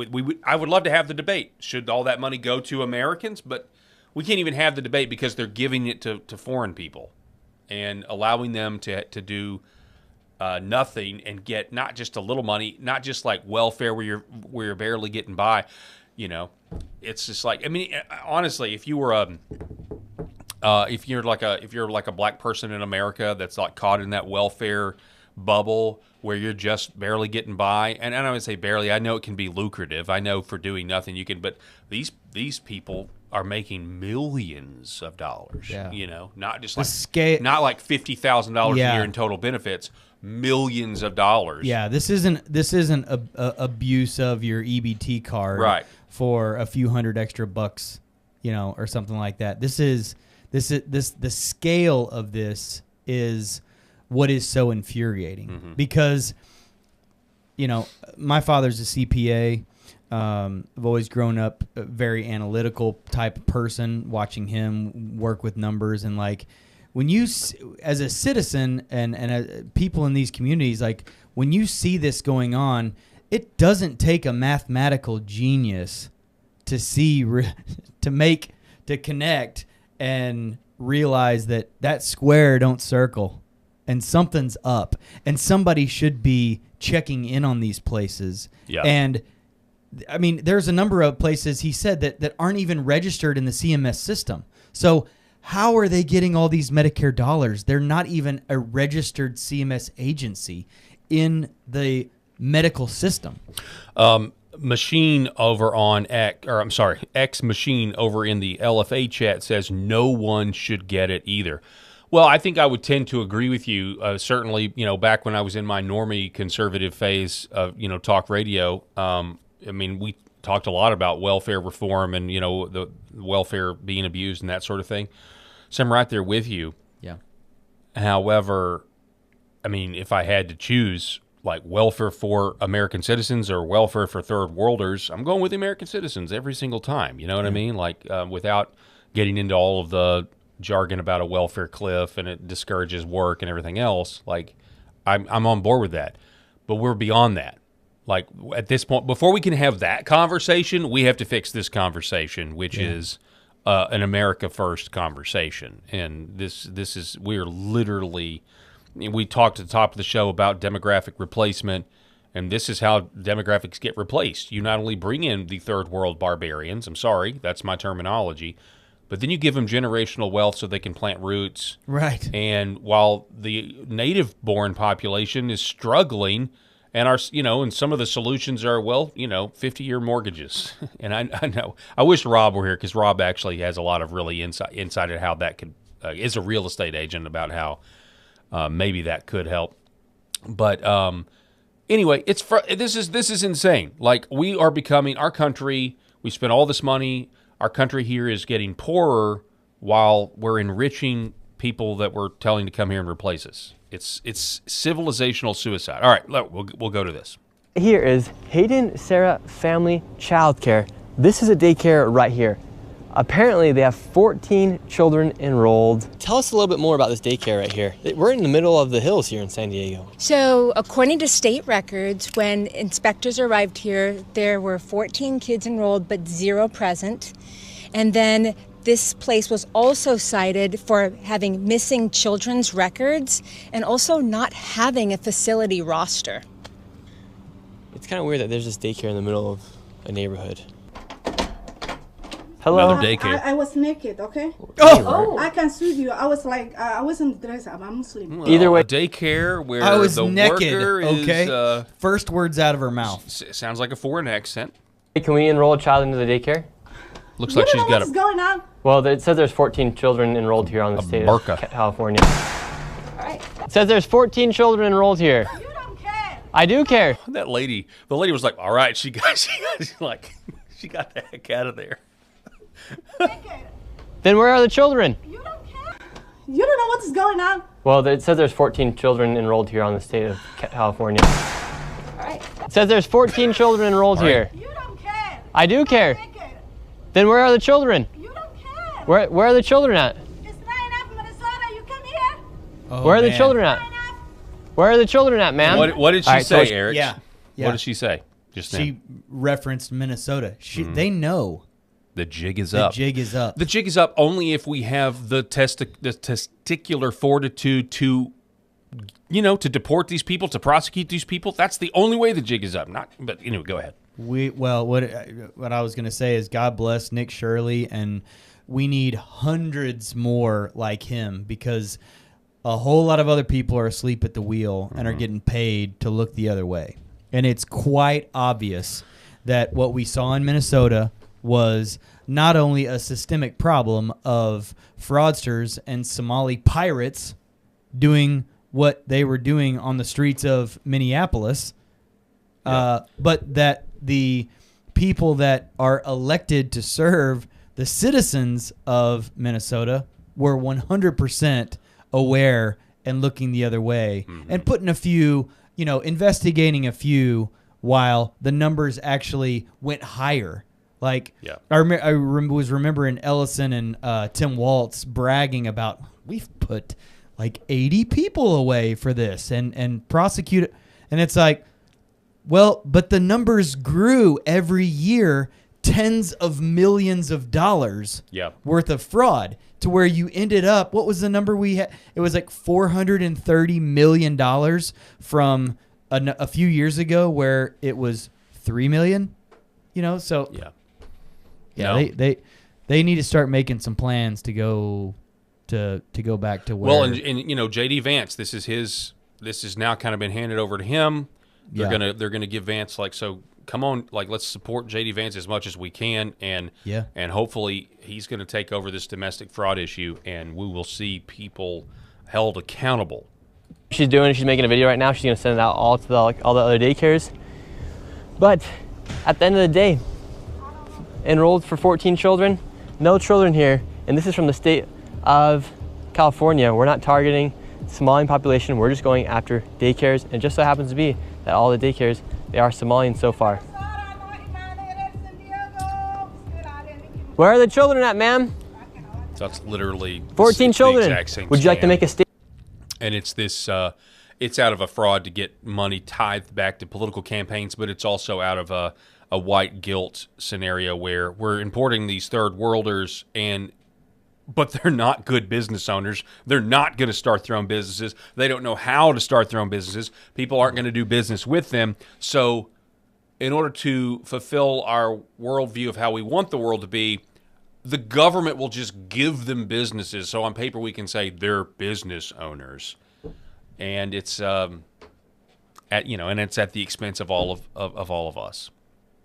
I would love to have the debate. Should all that money go to Americans? But we can't even have the debate because they're giving it to foreign people and allowing them to do nothing and get not just a little money, not just like welfare where you're barely getting by. You know, it's just like, I mean, honestly, if you were if you're like a black person in America that's like caught in that welfare bubble where you're just barely getting by, and I don't would say barely, I know it can be lucrative. I know for doing nothing you can, but these people are making millions of dollars. Yeah. You know, not just like not like $50,000 a year in total benefits, millions of dollars. Yeah, this isn't a abuse of your EBT card for a few $100 extra bucks, you know, or something like that. The scale of this is what is so infuriating because, you know, my father's a CPA. I've always grown up a very analytical type of person, watching him work with numbers. And like when you, as a citizen and people in these communities, like when you see this going on, it doesn't take a mathematical genius to see, to connect and realize that square don't circle and something's up and somebody should be checking in on these places. Yeah. And I mean, there's a number of places he said that aren't even registered in the CMS system. So how are they getting all these Medicare dollars? They're not even a registered CMS agency in the medical system. Machine over on X Machine over in the LFA chat says no one should get it either. Well, I think I would tend to agree with you. Certainly, you know, back when I was in my normie conservative phase of, you know, talk radio, I mean, we talked a lot about welfare reform and, you know, the welfare being abused and that sort of thing. So I'm right there with you. Yeah. However, I mean, if I had to choose like welfare for American citizens or welfare for third worlders, I'm going with the American citizens every single time. You know what I mean? Like without getting into all of the jargon about a welfare cliff and it discourages work and everything else. Like I'm on board with that, but we're beyond that. Like at this point, before we can have that conversation, we have to fix this conversation, which is an America First conversation. And this is, we're literally, we talked at the top of the show about demographic replacement, and this is how demographics get replaced. You not only bring in the third world barbarians, I'm sorry, that's my terminology, but then you give them generational wealth so they can plant roots. Right. And while the native-born population is struggling, and and some of the solutions are, 50-year mortgages. And I know, I wish Rob were here because Rob actually has a lot of really insight at how that could, is a real estate agent about how maybe that could help. But anyway, this is insane. Like we are becoming, our country, we spend all this money, our country here is getting poorer while we're enriching people that we're telling to come here and replace us. It's civilizational suicide. All right, we'll go to this. Here is Hayden Sarah Family Childcare. This is a daycare right here. Apparently they have 14 children enrolled. Tell us a little bit more about this daycare right here. We're in the middle of the hills here in San Diego. So according to state records, when inspectors arrived here, there were 14 kids enrolled but 0 present. And then this place was also cited for having missing children's records and also not having a facility roster. It's kind of weird that there's this daycare in the middle of a neighborhood. Hello? Another daycare. I was naked, okay? Oh! I can sue you. I was like, I wasn't dressed up. I'm Muslim. Well, either way. A daycare where I was the naked, worker okay? is... First words out of her mouth. Sounds like a foreign accent. Hey, can we enroll a child into the daycare? Looks like she's got what's going on? Well, it says there's 14 children enrolled here on the state of California. Right. It says there's 14 children enrolled here. You don't care. I do care. That lady, the lady was like, all right, she got the heck out of there. Then where are the children? You don't care. You don't know what's going on. Well, it says there's 14 children enrolled here on the state of California. Right. It says there's 14 children enrolled here. You don't care. I do care. Then where are the children? You don't care. Where are the children at? It's not enough, Minnesota. You come here. Oh, Where are the man. children at? Where are the children at, ma'am? What did she say, Eric? Yeah. What did she say? Just now? She referenced Minnesota. They know. The jig is up. The jig is up. The jig is up only if we have the testicular fortitude to, to deport these people, to prosecute these people. That's the only way the jig is up. But anyway, go ahead. What I was going to say is God bless Nick Shirley, and we need hundreds more like him, because a whole lot of other people are asleep at the wheel and are getting paid to look the other way. And it's quite obvious that what we saw in Minnesota was not only a systemic problem of fraudsters and Somali pirates doing what they were doing on the streets of Minneapolis, but that the people that are elected to serve the citizens of Minnesota were 100% aware and looking the other way, and putting a few, investigating a few, while the numbers actually went higher. Like, I was remembering Ellison and Tim Waltz bragging about, we've put like 80 people away for this and prosecuted. And it's like, well, but the numbers grew every year, tens of millions of dollars worth of fraud, to where you ended up, what was the number we had? It was like $430 million from a few years ago, where it was $3 million, so they need to start making some plans to go back to where. Well, and JD Vance, this is now kind of been handed over to him. They're gonna give Vance, so come on, let's support JD Vance as much as we can, and hopefully he's going to take over this domestic fraud issue, and we will see people held accountable. She's making a video right now. She's going to send it out all to all the other daycares. But at the end of the day, enrolled for 14 children, no children here, and this is from the state of California. We're not targeting Somalian population. We're just going after daycares, and it just so happens to be that all the daycares, they are Somalian so far. Where are the children at, ma'am? So that's literally 14 children. The exact same Would you like to make a statement? And it's this. It's out of a fraud to get money tithed back to political campaigns, but it's also out of a white guilt scenario where we're importing these third worlders, but they're not good business owners. They're not going to start their own businesses. They don't know how to start their own businesses. People aren't going to do business with them. So in order to fulfill our worldview of how we want the world to be, the government will just give them businesses. So on paper, we can say they're business owners. And it's and it's at the expense of all of us.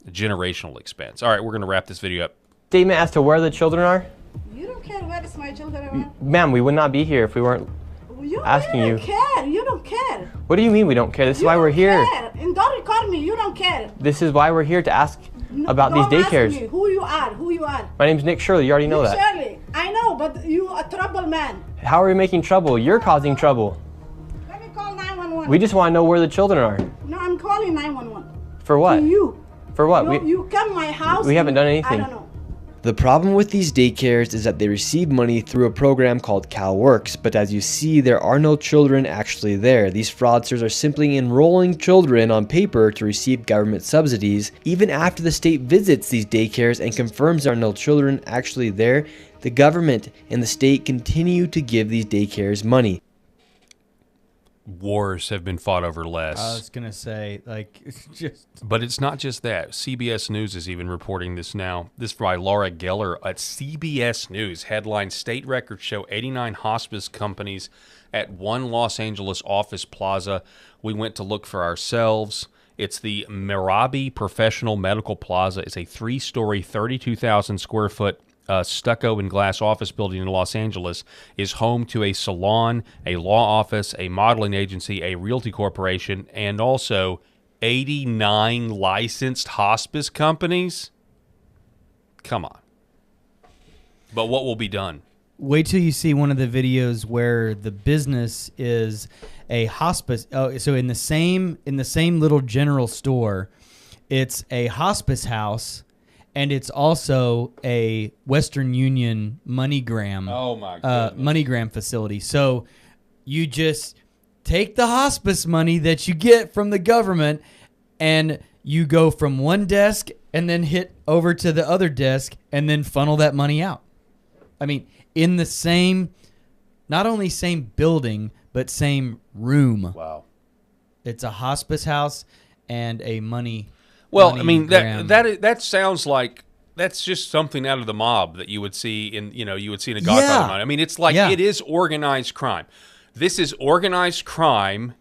A generational expense. All right, we're going to wrap this video up. Statement as to where the children are? You don't care where is my children are. Ma'am, we would not be here if we weren't asking you. You don't care. You don't care. What do you mean we don't care? This is why we're here. And don't record me. You don't care. This is why we're here, to ask about these daycares. Ask me who you are. Who you are. My name's Nick Shirley. You already know that. Shirley, I know, but you a trouble man. How are we making trouble? You're causing trouble. Let me call 911. We just want to know where the children are. No, I'm calling 911. For what? To you. For what? You come to my house. We haven't done anything. I don't know. The problem with these daycares is that they receive money through a program called CalWorks, but as you see, there are no children actually there. These fraudsters are simply enrolling children on paper to receive government subsidies. Even after the state visits these daycares and confirms there are no children actually there, the government and the state continue to give these daycares money. Wars have been fought over less. I was going to say, it's just... But it's not just that. CBS News is even reporting this now. This by Laura Geller at CBS News. Headline, State records show 89 hospice companies at one Los Angeles office plaza. We went to look for ourselves. It's the Merabi Professional Medical Plaza. It's a 3-story, 32,000 square foot stucco and glass office building in Los Angeles. Is home to a salon, a law office, a modeling agency, a realty corporation, and also 89 licensed hospice companies. Come on. But what will be done? Wait till you see one of the videos where the business is a hospice. Oh, so in the same little general store, it's a hospice house, and it's also a Western Union MoneyGram. Oh my goodness. MoneyGram facility. So you just take the hospice money that you get from the government, and you go from one desk and then hit over to the other desk and then funnel that money out. I mean, in the same, not only same building, but same room. Wow. It's a hospice house and a money. Well, I mean, that sounds like that's just something out of the mob that you would see in a Godfather movie. I mean, it's like it is organized crime. This is organized crime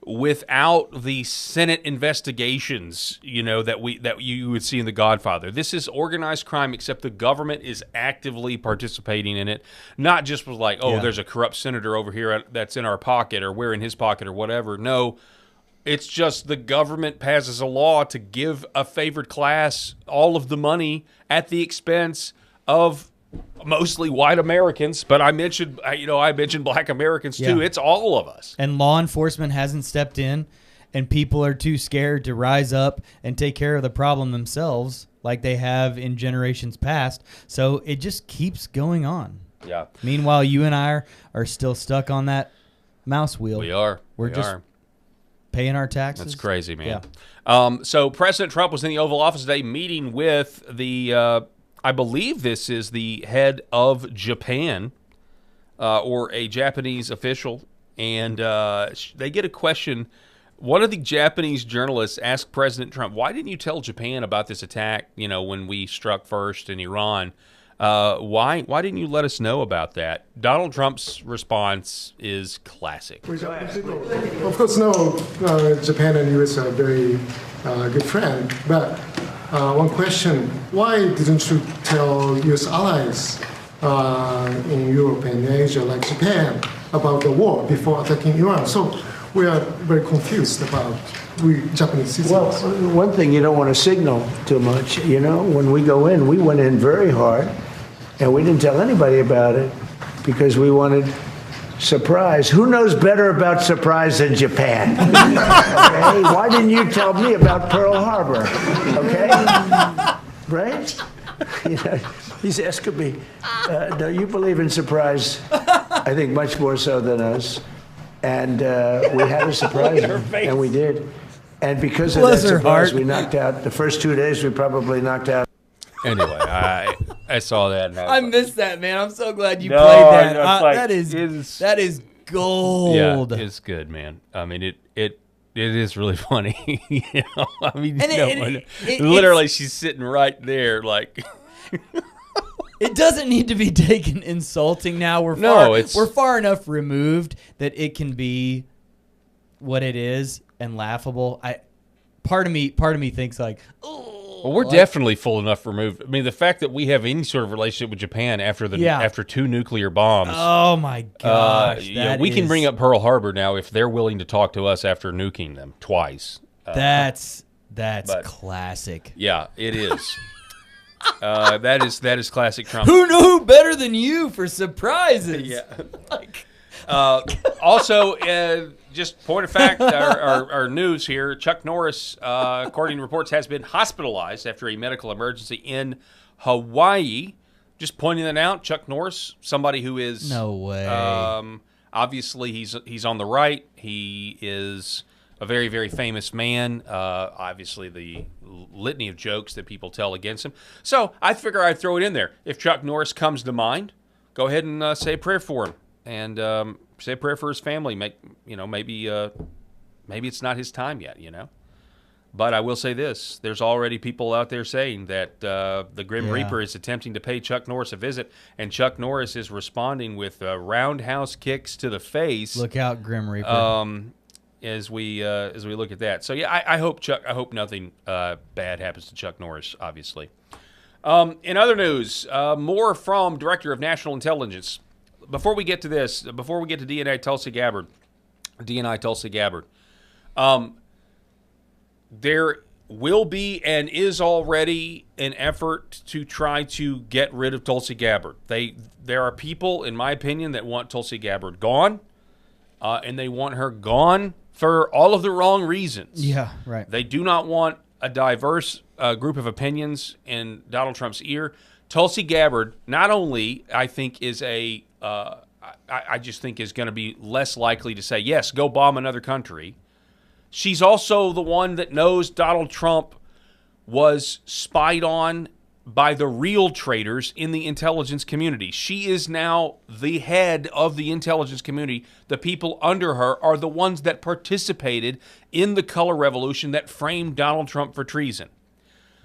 without the Senate investigations, that you would see in The Godfather. This is organized crime, except the government is actively participating in it. Not just with there's a corrupt senator over here that's in our pocket, or we're in his pocket, or whatever. No, it's just the government passes a law to give a favored class all of the money at the expense of mostly white Americans, but I mentioned black Americans too. Yeah. It's all of us. And law enforcement hasn't stepped in, and people are too scared to rise up and take care of the problem themselves like they have in generations past. So it just keeps going on. Yeah. Meanwhile, you and I are still stuck on that mouse wheel. We are. We're just paying our taxes. That's crazy, man. Yeah. So President Trump was in the Oval Office today meeting with the I believe this is the head of Japan, or a Japanese official, and they get a question. One of the Japanese journalists asked President Trump, "Why didn't you tell Japan about this attack? When we struck first in Iran, why didn't you let us know about that?" Donald Trump's response is classic. Of course, Japan and U.S. are very good friends, but. One question, why didn't you tell U.S. allies in Europe and Asia, like Japan, about the war before attacking Iran? So we are very confused about Japanese citizens. Well, one thing, you don't want to signal too much. When we go in, we went in very hard, and we didn't tell anybody about it because we wanted surprise. Who knows better about surprise than Japan? Okay? Why didn't you tell me about Pearl Harbor? Okay? Right? He's asking me, do you believe in surprise? I think much more so than us. And we had a surprise, and we did. And because of that surprise, we knocked out, the first 2 days, we probably knocked out. Anyway, I saw that. And I missed that, man. I'm so glad you played that. That is gold. Yeah, it's good, man. I mean, it is really funny. I mean, literally, she's sitting right there, like. It doesn't need to be taken insulting now. We're far enough removed that it can be what it is and laughable. Part of me thinks like, oh. Well, we're definitely full enough removed. I mean, the fact that we have any sort of relationship with Japan after 2 nuclear bombs. Oh my gosh! We can bring up Pearl Harbor now if they're willing to talk to us after nuking them twice. That's classic. Yeah, it is. That is classic Trump. Who knew better than you for surprises? Yeah. Also, just point of fact, our news here, Chuck Norris, according to reports, has been hospitalized after a medical emergency in Hawaii. Just pointing that out, Chuck Norris, somebody who is... No way. Obviously, he's on the right. He is a very, very famous man. Obviously, the litany of jokes that people tell against him. So I figure I'd throw it in there. If Chuck Norris comes to mind, go ahead and say a prayer for him. And say a prayer for his family. Maybe it's not his time yet, But I will say this. There's already people out there saying that the Grim Reaper is attempting to pay Chuck Norris a visit, and Chuck Norris is responding with roundhouse kicks to the face. Look out, Grim Reaper. as we look at that. So yeah, I hope nothing bad happens to Chuck Norris. Obviously. In other news, more from Director of National Intelligence. Before we get to this, before we get to DNI Tulsi Gabbard, there will be and is already an effort to try to get rid of Tulsi Gabbard. There are people, in my opinion, that want Tulsi Gabbard gone, and they want her gone for all of the wrong reasons. Yeah, right. They do not want a diverse group of opinions in Donald Trump's ear. Tulsi Gabbard, not only I think is I just think is going to be less likely to say, yes, go bomb another country. She's also the one that knows Donald Trump was spied on by the real traitors in the intelligence community. She is now the head of the intelligence community. The people under her are the ones that participated in the color revolution that framed Donald Trump for treason.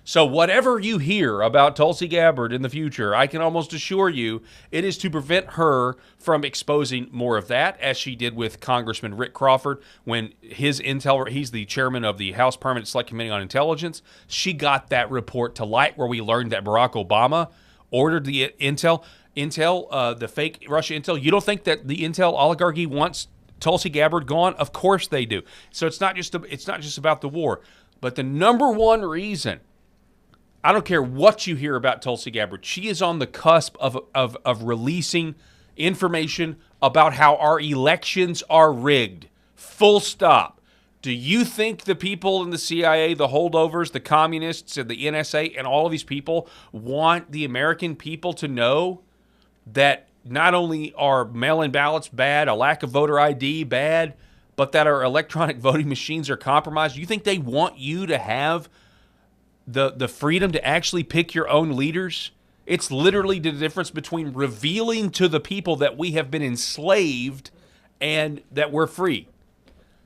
So whatever you hear about Tulsi Gabbard in the future, I can almost assure you it is to prevent her from exposing more of that, as she did with Congressman Rick Crawford when he's the chairman of the House Permanent Select Committee on Intelligence. She got that report to light where we learned that Barack Obama ordered the Intel, the fake Russia Intel. You don't think that the Intel oligarchy wants Tulsi Gabbard gone? Of course they do. So it's not just about the war, but the number one reason. I don't care what you hear about Tulsi Gabbard. She is on the cusp of releasing information about how our elections are rigged. Full stop. Do you think the people in the CIA, the holdovers, the communists, and the NSA, and all of these people want the American people to know that not only are mail-in ballots bad, a lack of voter ID bad, but that our electronic voting machines are compromised? You think they want you to have the freedom to actually pick your own leaders? It's literally the difference between revealing to the people that we have been enslaved and that we're free.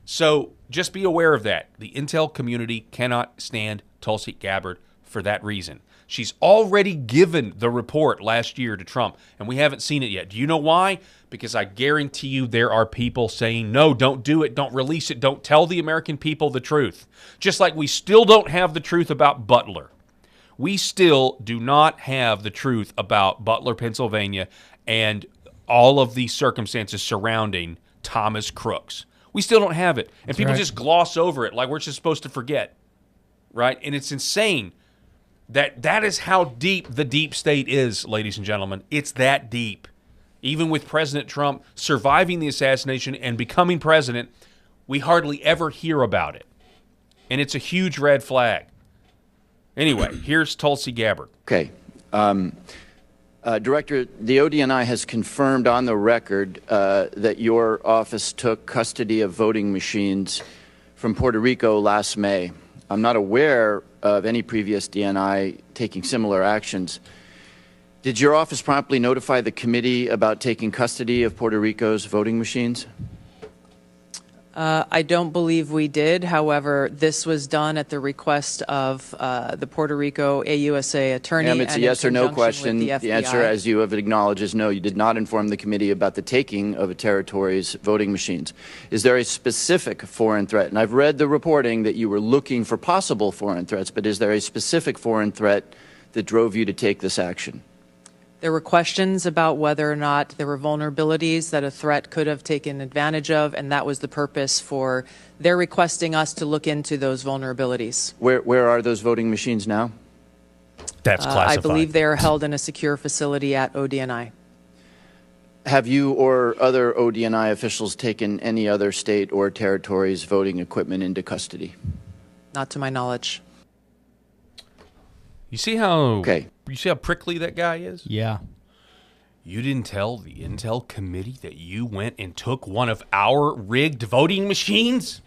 So just be aware of that. The Intel community cannot stand Tulsi Gabbard for that reason. She's already given the report last year to Trump, and we haven't seen it yet. Do you know why? Because I guarantee you there are people saying, no, don't do it, don't release it, don't tell the American people the truth. Just like we still don't have the truth about Butler. We still do not have the truth about Butler, Pennsylvania, and all of the circumstances surrounding Thomas Crooks. We still don't have it. And people just gloss over it like we're just supposed to forget. Right? And it's insane. That is how deep the deep state is, ladies and gentlemen. It's that deep. Even with President Trump surviving the assassination and becoming president, we hardly ever hear about it. And it's a huge red flag. Anyway, here's Tulsi Gabbard. Okay. Director, the ODNI has confirmed on the record that your office took custody of voting machines from Puerto Rico last May. I'm not aware of any previous DNI taking similar actions. Did your office promptly notify the committee about taking custody of Puerto Rico's voting machines? I don't believe we did. However, this was done at the request of the Puerto Rico AUSA attorney. Ma'am, it's a yes or no question. The answer, as you have acknowledged, is no. You did not inform the committee about the taking of a territory's voting machines. Is there a specific foreign threat? And I've read the reporting that you were looking for possible foreign threats, but is there a specific foreign threat that drove you to take this action? There were questions about whether or not there were vulnerabilities that a threat could have taken advantage of, and that was the purpose for their requesting us to look into those vulnerabilities. Where are those voting machines now? That's classified. I believe they are held in a secure facility at ODNI. Have you or other ODNI officials taken any other state or territory's voting equipment into custody? Not to my knowledge. You see how prickly that guy is? Yeah. You didn't tell the Intel committee that you went and took one of our rigged voting machines?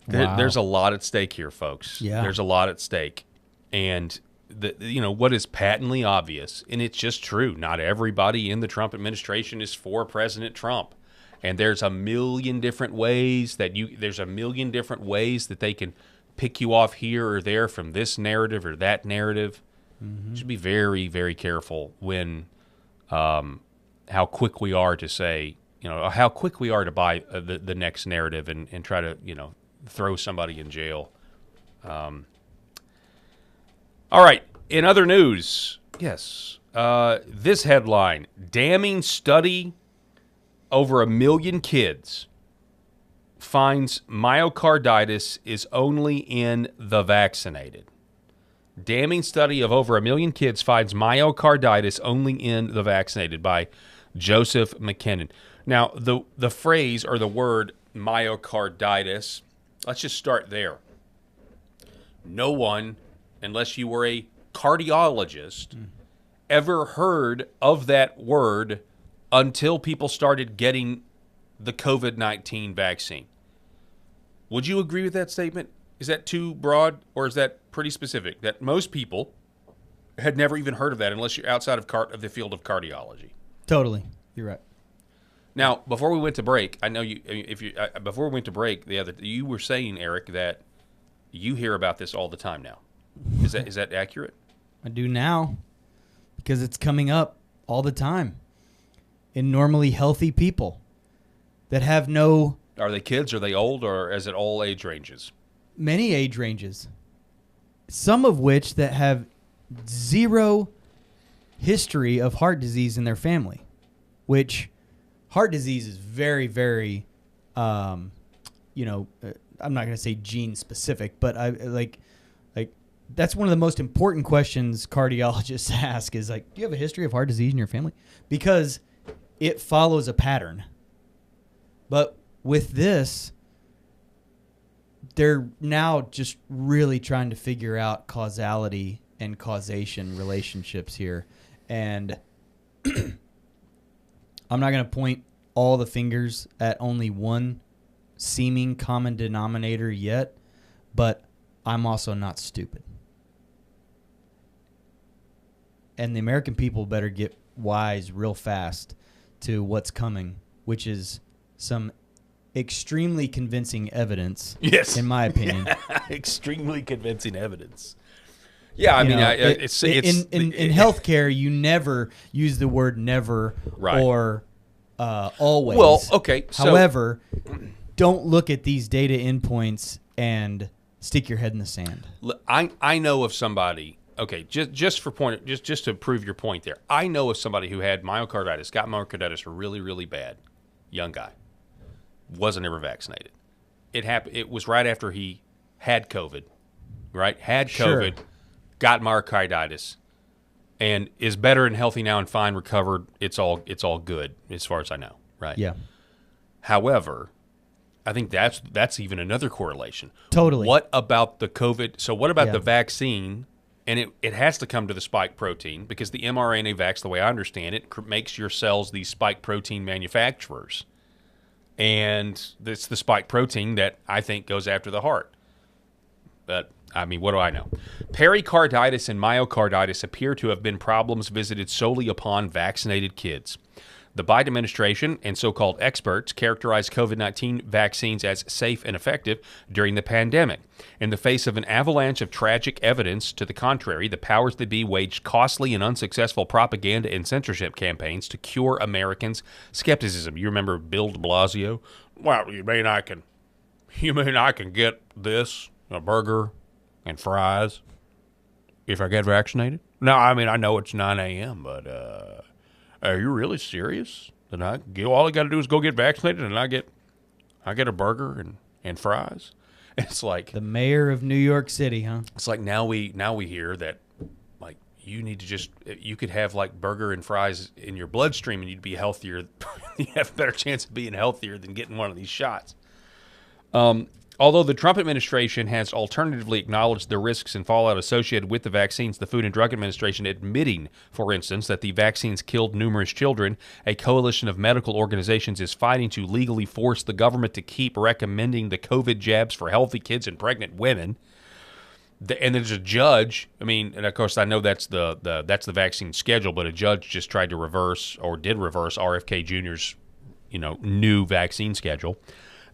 There's a lot at stake here, folks. Yeah. There's a lot at stake. And what is patently obvious, and it's just true, not everybody in the Trump administration is for President Trump. And there's a million different ways that they can pick you off here or there from this narrative or that narrative. Mm-hmm. You should be very, very careful when how quick we are to say how quick we are to buy the next narrative and try to, throw somebody in jail. All right. In other news, yes, this headline, damning study over 1 million kids finds myocarditis is only in the vaccinated. Damning study of over 1 million kids finds myocarditis only in the vaccinated by Joseph McKinnon. Now, the phrase or the word myocarditis, let's just start there. No one, unless you were a cardiologist, ever heard of that word until people started getting the COVID-19 vaccine. Would you agree with that statement? Is that too broad, or is that pretty specific? That most people had never even heard of that unless you're outside of the field of cardiology. Totally. You're right. Now, before we went to break, I know before we went to break, you were saying, Eric, that you hear about this all the time now. Is that accurate? I do now, because it's coming up all the time in normally healthy people that have no... Are they kids? Are they old? Or is it all age ranges? Many age ranges. Some of which that have zero history of heart disease in their family, which heart disease is very, very, I'm not going to say gene specific, but that's one of the most important questions cardiologists ask is do you have a history of heart disease in your family? Because it follows a pattern. But with this, they're now just really trying to figure out causality and causation relationships here. And I'm not going to point all the fingers at only one seeming common denominator yet, but I'm also not stupid. And the American people better get wise real fast to what's coming, which is some extremely convincing evidence, yes, in my opinion. Extremely convincing evidence. Yeah, I mean, it's in healthcare, you never use the word never or always. Well, okay. However, don't look at these data endpoints and stick your head in the sand. I know of somebody. Okay, just to prove your point there, I know of somebody who had myocarditis, got myocarditis really, really bad, young guy, wasn't ever vaccinated. It happened. It was right after he had COVID, right? Had COVID, got myocarditis, and is better and healthy now and fine, recovered. It's all good as far as I know, right? Yeah. However, I think that's even another correlation. Totally. What about the COVID? So what about the vaccine? And it has to come to the spike protein because the mRNA vax, the way I understand it, makes your cells these spike protein manufacturers. And it's the spike protein that I think goes after the heart. But, I mean, what do I know? Pericarditis and myocarditis appear to have been problems visited solely upon vaccinated kids. The Biden administration and so-called experts characterized COVID-19 vaccines as safe and effective during the pandemic. In the face of an avalanche of tragic evidence to the contrary, the powers that be waged costly and unsuccessful propaganda and censorship campaigns to cure Americans' skepticism. You remember Bill de Blasio? Well, you mean I can get this, a burger and fries, if I get vaccinated? No, I mean, I know it's 9 a.m., but are you really serious? Then all I got to do is go get vaccinated, and I get a burger and fries. It's like the mayor of New York City, huh? It's like now we hear that like you need to you could have like burger and fries in your bloodstream, and you'd be healthier. You have a better chance of being healthier than getting one of these shots. Although the Trump administration has alternatively acknowledged the risks and fallout associated with the vaccines, the Food and Drug Administration admitting, for instance, that the vaccines killed numerous children, a coalition of medical organizations is fighting to legally force the government to keep recommending the COVID jabs for healthy kids and pregnant women. And there's a judge, I mean, and of course I know that's the vaccine schedule, but a judge just tried to reverse RFK Jr.'s, new vaccine schedule.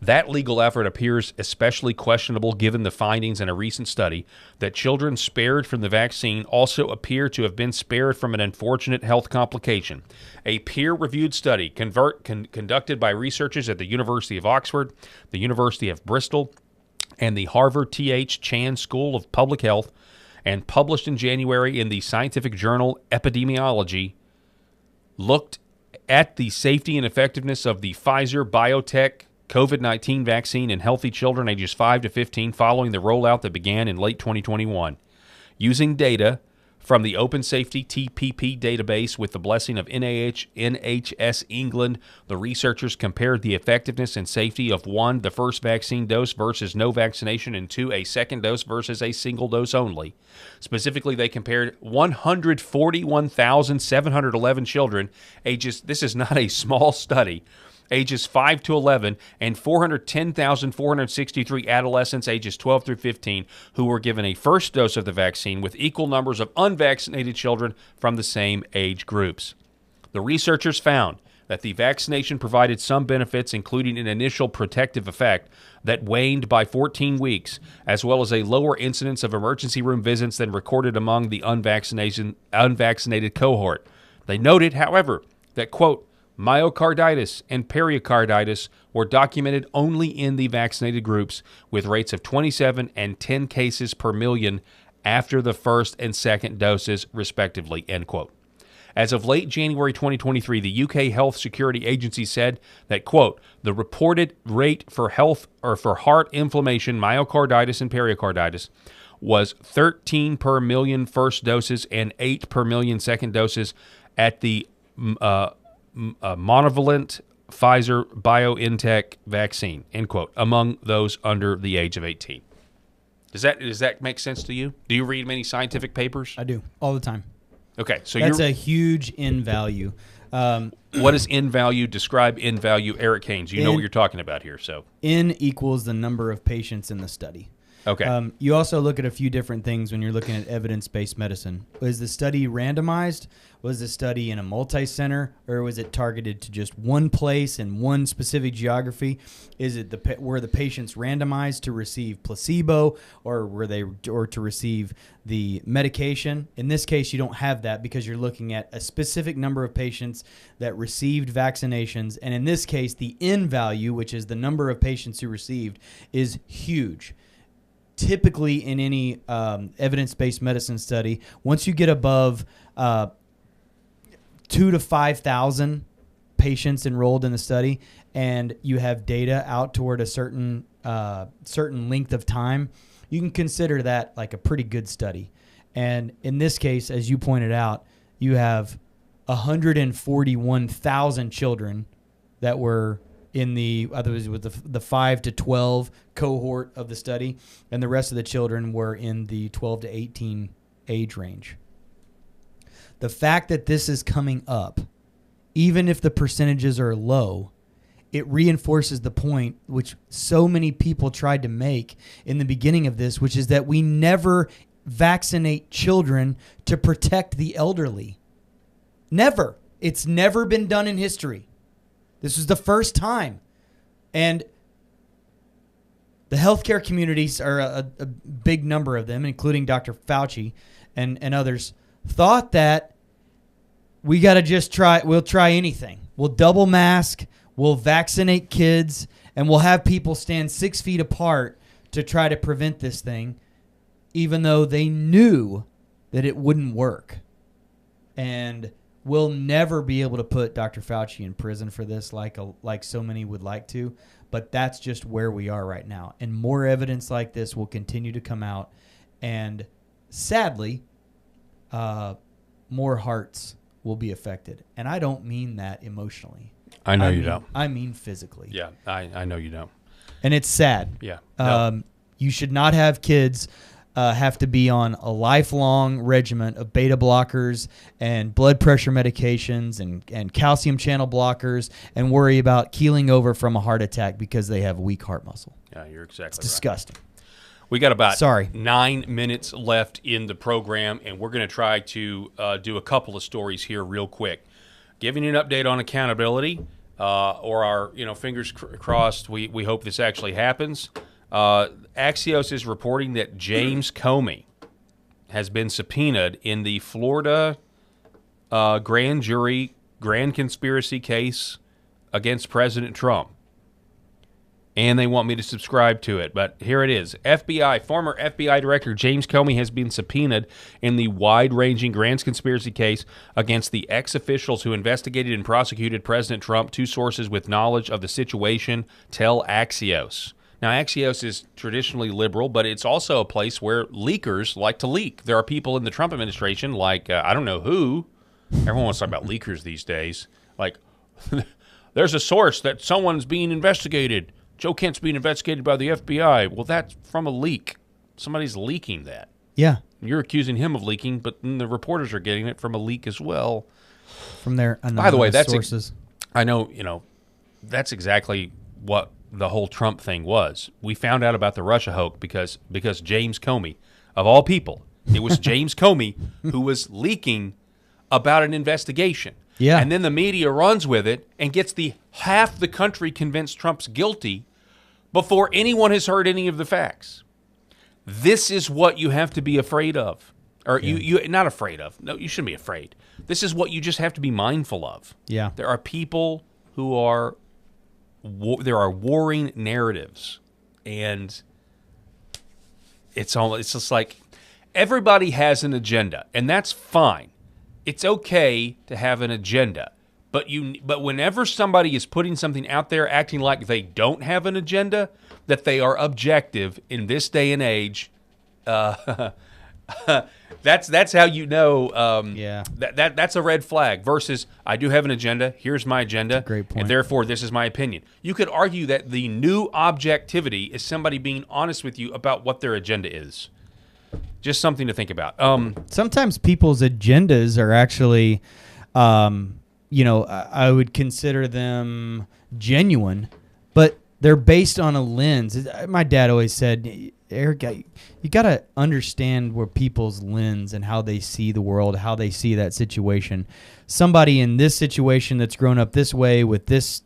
That legal effort appears especially questionable given the findings in a recent study that children spared from the vaccine also appear to have been spared from an unfortunate health complication. A peer-reviewed study conducted by researchers at the University of Oxford, the University of Bristol, and the Harvard T.H. Chan School of Public Health, and published in January in the scientific journal Epidemiology, looked at the safety and effectiveness of the Pfizer-BioNTech COVID-19 vaccine in healthy children ages 5 to 15 following the rollout that began in late 2021. Using data from the Open Safety TPP database with the blessing of NHS England, the researchers compared the effectiveness and safety of 1, the first vaccine dose versus no vaccination, and 2, a second dose versus a single dose only. Specifically, they compared 141,711 children ages, this is not a small study, ages 5 to 11, and 410,463 adolescents ages 12 through 15 who were given a first dose of the vaccine with equal numbers of unvaccinated children from the same age groups. The researchers found that the vaccination provided some benefits, including an initial protective effect that waned by 14 weeks, as well as a lower incidence of emergency room visits than recorded among the unvaccinated cohort. They noted, however, that, quote, myocarditis and pericarditis were documented only in the vaccinated groups, with rates of 27 and 10 cases per million after the first and second doses, respectively, end quote. As of late January 2023, the UK Health Security Agency said that, quote, the reported rate for heart inflammation, myocarditis, and pericarditis was 13 per million first doses and 8 per million second doses at the monovalent Pfizer-BioNTech vaccine, end quote, among those under the age of 18. Does that make sense to you? Do you read many scientific papers? I do, all the time. Okay, so that's a huge N value. What is N value? Describe N value, Eric Haynes. You know what you're talking about here. So N equals the number of patients in the study. Okay. You also look at a few different things when you're looking at evidence-based medicine. Was the study randomized? Was the study in a multi-center, or was it targeted to just one place and one specific geography? Is it were the patients randomized to receive placebo, or to receive the medication? In this case, you don't have that because you're looking at a specific number of patients that received vaccinations, and in this case, the N value, which is the number of patients who received, is huge. Typically, in any evidence-based medicine study, once you get above 2,000 to 5,000 patients enrolled in the study, and you have data out toward a certain length of time, you can consider that like a pretty good study. And in this case, as you pointed out, you have 141,000 children that were in the 5 to 12 cohort of the study, and the rest of the children were in the 12 to 18 age range. The fact that this is coming up, even if the percentages are low, it reinforces the point which so many people tried to make in the beginning of this, which is that we never vaccinate children to protect the elderly. Never. It's never been done in history. This was the first time. And the healthcare communities, are a big number of them, including Dr. Fauci and others, thought that we got to just we'll try anything. We'll double mask, we'll vaccinate kids, and we'll have people stand 6 feet apart to try to prevent this thing, even though they knew that it wouldn't work. And we'll never be able to put Dr. Fauci in prison for this like so many would like to, but that's just where we are right now. And more evidence like this will continue to come out, and sadly, more hearts will be affected. And I don't mean that emotionally. I know you don't. I mean physically. Yeah, I know you don't. And it's sad. Yeah. No. You should not have kids have to be on a lifelong regimen of beta blockers and blood pressure medications and calcium channel blockers and worry about keeling over from a heart attack because they have weak heart muscle. Yeah, you're exactly right. It's disgusting. We got about 9 minutes left in the program, and we're going to try to do a couple of stories here real quick. Giving you an update on accountability, or our fingers crossed. We hope this actually happens. Axios is reporting that James Comey has been subpoenaed in the Florida grand jury grand conspiracy case against President Trump. And they want me to subscribe to it, but here it is. Former FBI Director James Comey has been subpoenaed in the wide-ranging grand conspiracy case against the ex-officials who investigated and prosecuted President Trump. Two sources with knowledge of the situation tell Axios. Now, Axios is traditionally liberal, but it's also a place where leakers like to leak. There are people in the Trump administration, like, I don't know who. Everyone wants to talk about leakers these days. Like, there's a source that someone's being investigated. Joe Kent's being investigated by the FBI. Well, that's from a leak. Somebody's leaking that. Yeah. You're accusing him of leaking, but then the reporters are getting it from a leak as well. From their By the way, that's sources. I know, that's exactly what the whole Trump thing was. We found out about the Russia hoax because James Comey, of all people, it was James Comey who was leaking about an investigation. Yeah. And then the media runs with it and gets half the country convinced Trump's guilty before anyone has heard any of the facts. This is what you have to be afraid of. Or you not afraid of. No, you shouldn't be afraid. This is what you just have to be mindful of. Yeah. There are people who are there are warring narratives, and it's just like everybody has an agenda, and that's fine. It's okay to have an agenda, but whenever somebody is putting something out there acting like they don't have an agenda, that they are objective in this day and age, that's how you know. That's a red flag. Versus, I do have an agenda. Here's my agenda. Great point. And therefore, this is my opinion. You could argue that the new objectivity is somebody being honest with you about what their agenda is. Just something to think about. Sometimes people's agendas are actually, I would consider them genuine, but they're based on a lens. My dad always said, Eric, you got to understand where people's lens and how they see the world, how they see that situation. Somebody in this situation that's grown up this way with this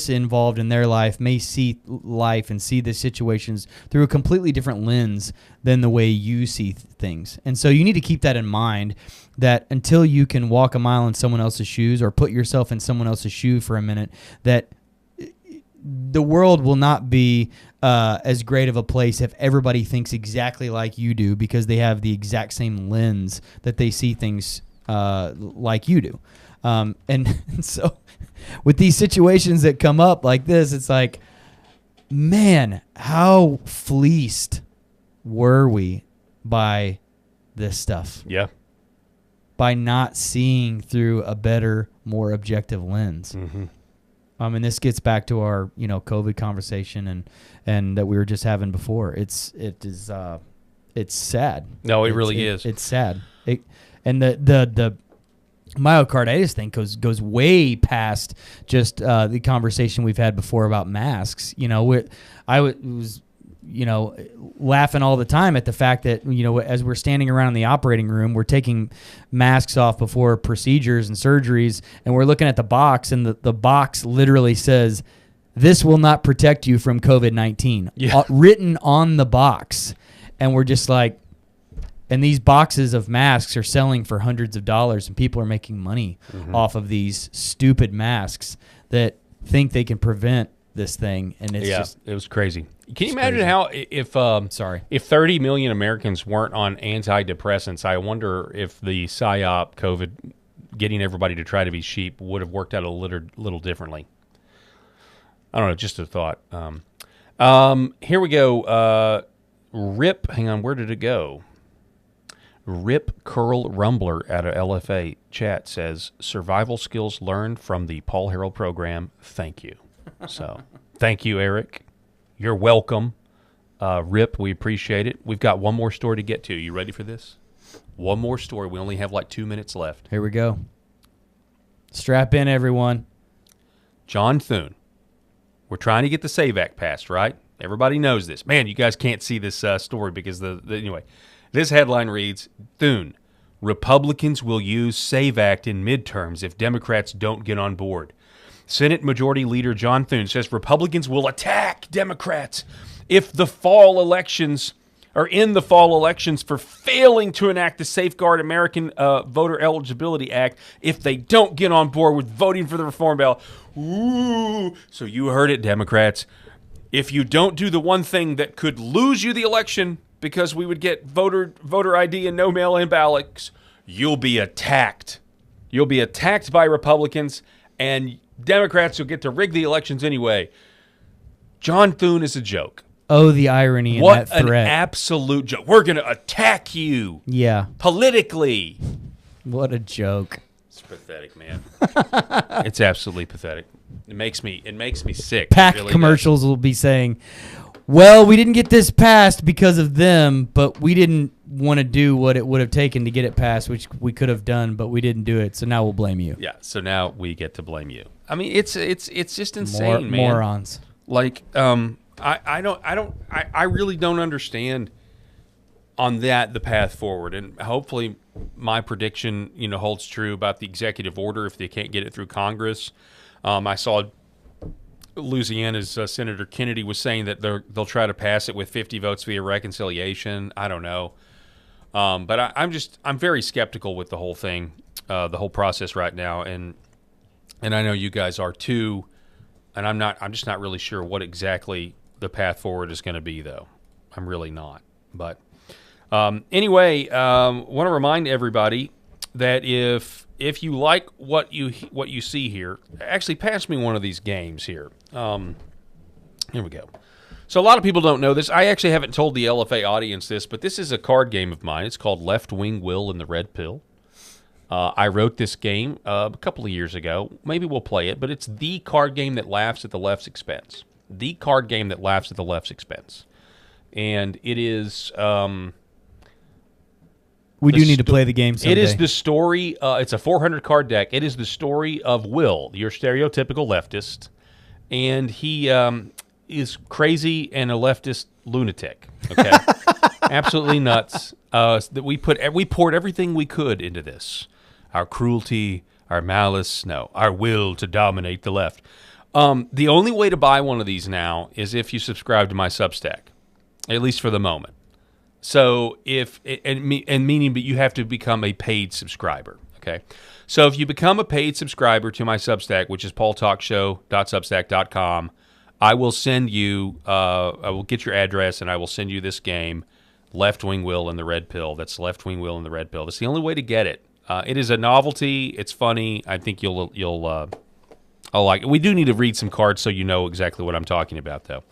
involved in their life may see life and see the situations through a completely different lens than the way you see things. And so you need to keep that in mind, that until you can walk a mile in someone else's shoes or put yourself in someone else's shoe for a minute, that the world will not be as great of a place if everybody thinks exactly like you do, because they have the exact same lens that they see things like you do. And so with these situations that come up like this, it's like, man, how fleeced were we by this stuff? Yeah. By not seeing through a better, more objective lens. Mm-hmm. And this gets back to our, COVID conversation and that we were just having before. It's sad. No, it really is. It's sad. And the myocarditis thing goes way past just the conversation we've had before about masks. I was laughing all the time at the fact that, as we're standing around in the operating room, we're taking masks off before procedures and surgeries, and we're looking at the box, and the box literally says, "This will not protect you from COVID-19," written on the box. And we're just like, and these boxes of masks are selling for hundreds of dollars, and people are making money off of these stupid masks that think they can prevent this thing. And it's it was crazy. Can you imagine how if 30 million Americans weren't on antidepressants, I wonder if the PSYOP COVID, getting everybody to try to be sheep, would have worked out a little differently. I don't know, just a thought. Here we go. Rip, hang on, where did it go? Rip Curl Rumbler out of LFA chat says, survival skills learned from the Paul Harrell program. Thank you. So, thank you, Eric. You're welcome. Rip, we appreciate it. We've got one more story to get to. You ready for this? One more story. We only have like 2 minutes left. Here we go. Strap in, everyone. John Thune. We're trying to get the SAVE Act passed, right? Everybody knows this. Man, you guys can't see this story because anyway. This headline reads, Thune, Republicans will use SAVE Act in midterms if Democrats don't get on board. Senate Majority Leader John Thune says Republicans will attack Democrats if the fall elections are in the fall elections for failing to enact the Safeguard American Voter Eligibility Act if they don't get on board with voting for the reform bill. Ooh. So you heard it, Democrats. If you don't do the one thing that could lose you the election because we would get voter ID and no mail-in ballots, you'll be attacked. You'll be attacked by Republicans, and Democrats will get to rig the elections anyway. John Thune is a joke. Oh, the irony in that threat. What an absolute joke. We're going to attack you. Yeah. Politically. What a joke. It's pathetic, man. It's absolutely pathetic. It makes me sick. PAC really commercials will be saying, well, we didn't get this passed because of them, but we didn't want to do what it would have taken to get it passed, which we could have done, but we didn't do it, so now we'll blame you. Yeah, so now we get to blame you. I mean, it's just insane, man. Morons. Like, I really don't understand on that the path forward, and hopefully my prediction, holds true about the executive order if they can't get it through Congress. I saw Louisiana's Senator Kennedy was saying that they'll try to pass it with 50 votes via reconciliation. I don't know, but I'm very skeptical with the whole thing, the whole process right now, and I know you guys are too. And I'm just not really sure what exactly the path forward is going to be, though. I'm really not. But anyway, want to remind everybody that if you like what you see here, actually pass me one of these games here. Here we go. So a lot of people don't know this. I actually haven't told the LFA audience this, but this is a card game of mine. It's called Left Wing Will and the Red Pill. I wrote this game a couple of years ago. Maybe we'll play it, but it's the card game that laughs at the left's expense. The card game that laughs at the left's expense. And it is... we do need to play the game someday. It is the story... it's a 400-card deck. It is the story of Will, your stereotypical leftist. And he is crazy and a leftist lunatic. Okay? Absolutely nuts. That we poured everything we could into this. Our cruelty, our malice, our will to dominate the left. The only way to buy one of these now is if you subscribe to my Substack, at least for the moment. So meaning that you have to become a paid subscriber. Okay, so if you become a paid subscriber to my Substack, which is paultalkshow.substack.com, I will send you. I will get your address and I will send you this game. Left Wing Will and the Red Pill. That's Left Wing Will and the Red Pill. That's the only way to get it. It is a novelty. It's funny. I think you'll like it. We do need to read some cards so you know exactly what I'm talking about, though.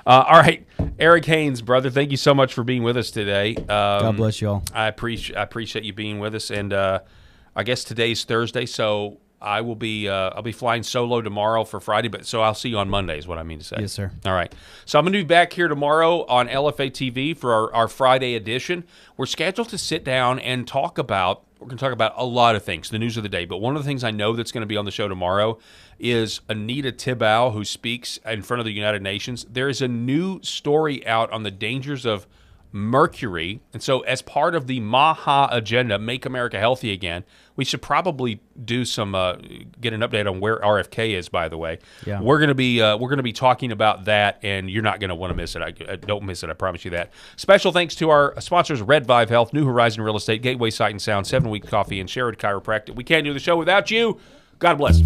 All right, Eric Haynes, brother, thank you so much for being with us today. God bless y'all. I appreciate you being with us, and I guess today's Thursday, so I'll be flying solo tomorrow for Friday, so I'll see you on Monday is what I mean to say. Yes, sir. All right. So I'm going to be back here tomorrow on LFA TV for our Friday edition. We're scheduled to sit down and talk about a lot of things, the news of the day. But one of the things I know that's going to be on the show tomorrow is Anita Tibau, who speaks in front of the United Nations. There is a new story out on the dangers of mercury. And so as part of the MAHA agenda, Make America Healthy Again, we should probably do some get an update on where RFK is, by the way. Yeah. We're going to be talking about that, and you're not going to want to miss it. I don't miss it, I promise you that. Special thanks to our sponsors, Red Vive Health, New Horizon Real Estate, Gateway Sight and Sound, 7 Week Coffee, and Sherrod Chiropractic. We can't do the show without you. God bless.